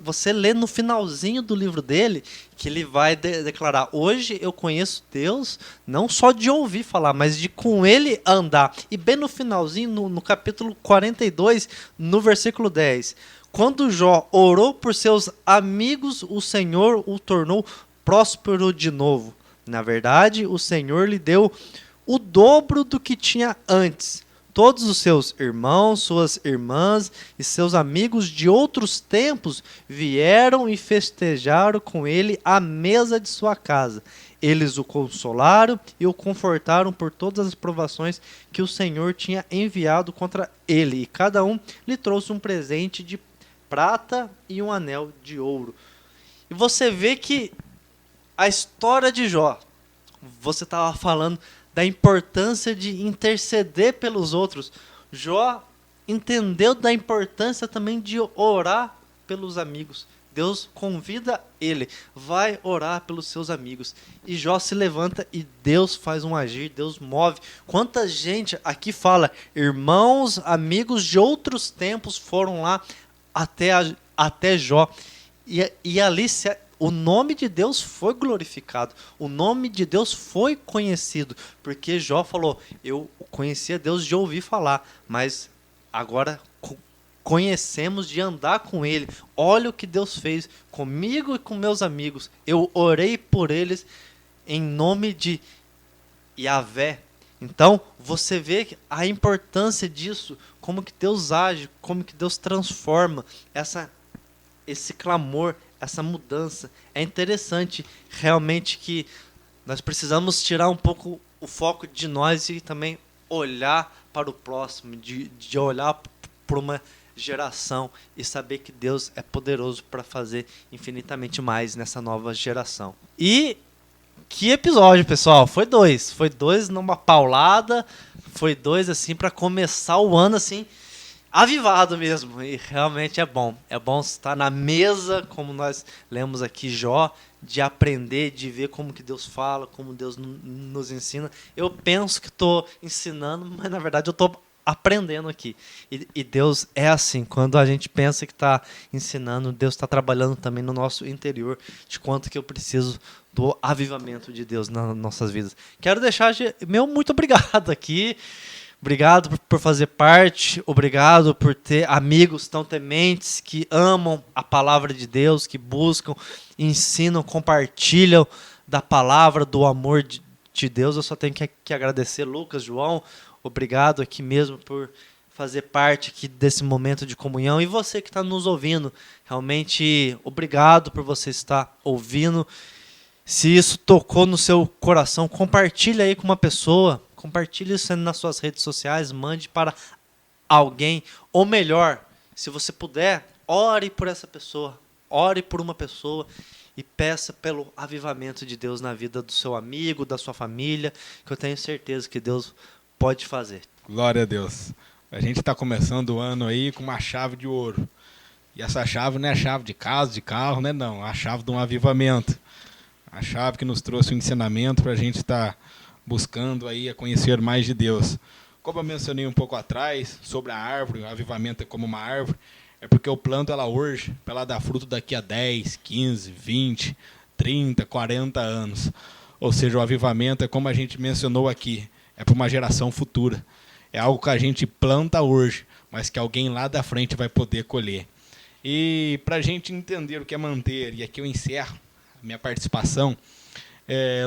você lê no finalzinho do livro dele, que ele vai declarar, hoje eu conheço Deus, não só de ouvir falar, mas de com ele andar. E bem no finalzinho, no capítulo 42, no versículo 10, quando Jó orou por seus amigos, o Senhor o tornou próspero de novo. Na verdade, o Senhor lhe deu o dobro do que tinha antes. Todos os seus irmãos, suas irmãs e seus amigos de outros tempos vieram e festejaram com ele à mesa de sua casa. Eles o consolaram e o confortaram por todas as provações que o Senhor tinha enviado contra ele. E cada um lhe trouxe um presente de prata e um anel de ouro. E você vê que a história de Jó, você estava falando da importância de interceder pelos outros. Jó entendeu da importância também de orar pelos amigos. Deus convida ele, vai orar pelos seus amigos. E Jó se levanta e Deus faz um agir, Deus move. Quanta gente aqui fala, irmãos, amigos de outros tempos foram lá até Jó. E ali o nome de Deus foi glorificado, o nome de Deus foi conhecido, porque Jó falou, eu conhecia Deus de ouvir falar, mas agora conhecemos de andar com Ele. Olha o que Deus fez comigo e com meus amigos, eu orei por eles em nome de Yahvé. Então, você vê a importância disso, como que Deus age, como que Deus transforma esse clamor, essa mudança. É interessante realmente que nós precisamos tirar um pouco o foco de nós e também olhar para o próximo, de olhar para uma geração e saber que Deus é poderoso para fazer infinitamente mais nessa nova geração. E que episódio, pessoal! Foi dois numa paulada, foi dois assim para começar o ano assim avivado mesmo, e realmente é bom estar na mesa, como nós lemos aqui Jó, de aprender, de ver como que Deus fala, como Deus nos ensina. Eu penso que estou ensinando, mas na verdade eu estou aprendendo aqui, e Deus é assim, quando a gente pensa que está ensinando, Deus está trabalhando também no nosso interior, de quanto que eu preciso do avivamento de Deus nas nossas vidas. Quero deixar meu muito obrigado aqui. Obrigado por fazer parte, obrigado por ter amigos tão tementes que amam a palavra de Deus, que buscam, ensinam, compartilham da palavra, do amor de Deus. Eu só tenho que agradecer, Lucas, João, obrigado aqui mesmo por fazer parte aqui desse momento de comunhão. E você que está nos ouvindo, realmente obrigado por você estar ouvindo. Se isso tocou no seu coração, compartilha aí com uma pessoa. Compartilhe isso nas suas redes sociais, mande para alguém. Ou melhor, se você puder, ore por essa pessoa. Ore por uma pessoa e peça pelo avivamento de Deus na vida do seu amigo, da sua família, que eu tenho certeza que Deus pode fazer. Glória a Deus. A gente está começando o ano aí com uma chave de ouro. E essa chave não é a chave de casa, de carro, né? Não, é a chave de um avivamento. A chave que nos trouxe um ensinamento para a gente estar buscando aí a conhecer mais de Deus. Como eu mencionei um pouco atrás sobre a árvore, o avivamento é como uma árvore, é porque eu planto ela hoje para ela dar fruto daqui a 10, 15, 20, 30, 40 anos. Ou seja, o avivamento é como a gente mencionou aqui, é para uma geração futura. É algo que a gente planta hoje, mas que alguém lá da frente vai poder colher. E para a gente entender o que é manter, e aqui eu encerro a minha participação,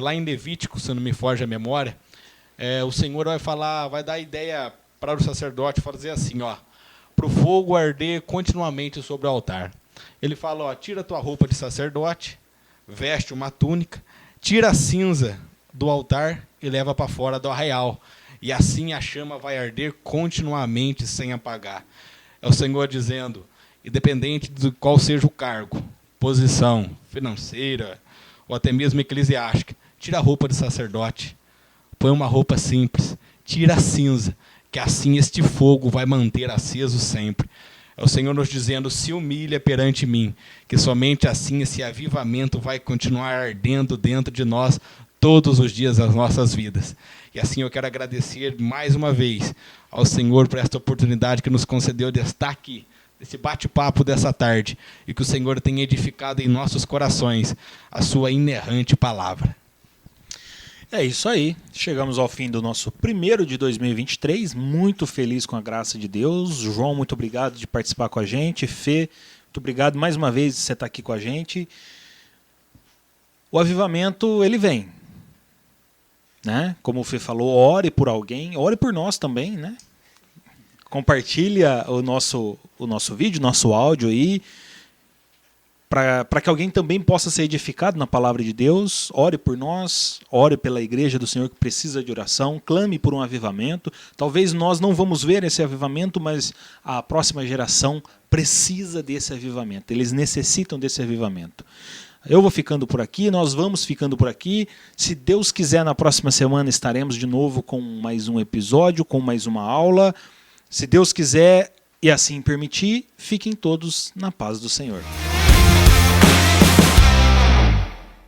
lá em Levítico, se não me foge a memória, o Senhor vai dar a ideia para o sacerdote fazer assim, para o fogo arder continuamente sobre o altar. Ele fala, tira a tua roupa de sacerdote, veste uma túnica, tira a cinza do altar e leva para fora do arraial. E assim a chama vai arder continuamente sem apagar. É o Senhor dizendo, independente de qual seja o cargo, posição financeira, ou até mesmo eclesiástica, tira a roupa de sacerdote, põe uma roupa simples, tira a cinza, que assim este fogo vai manter aceso sempre. É o Senhor nos dizendo, se humilha perante mim, que somente assim esse avivamento vai continuar ardendo dentro de nós todos os dias das nossas vidas. E assim eu quero agradecer mais uma vez ao Senhor por esta oportunidade que nos concedeu de estar aqui, desse bate-papo dessa tarde, e que o Senhor tenha edificado em nossos corações a sua inerrante palavra. É isso aí. Chegamos ao fim do nosso primeiro de 2023. Muito feliz com a graça de Deus. João, muito obrigado de participar com a gente. Fê, muito obrigado mais uma vez de você estar aqui com a gente. O avivamento, ele vem. Né? Como o Fê falou, ore por alguém, ore por nós também, né? Compartilha o nosso vídeo, nosso áudio aí, para que alguém também possa ser edificado na palavra de Deus. Ore por nós, ore pela igreja do Senhor que precisa de oração, clame por um avivamento. Talvez nós não vamos ver esse avivamento, mas a próxima geração precisa desse avivamento, eles necessitam desse avivamento. Eu vou ficando por aqui, nós vamos ficando por aqui. Se Deus quiser, na próxima semana estaremos de novo com mais um episódio, com mais uma aula. Se Deus quiser e assim permitir, fiquem todos na paz do Senhor.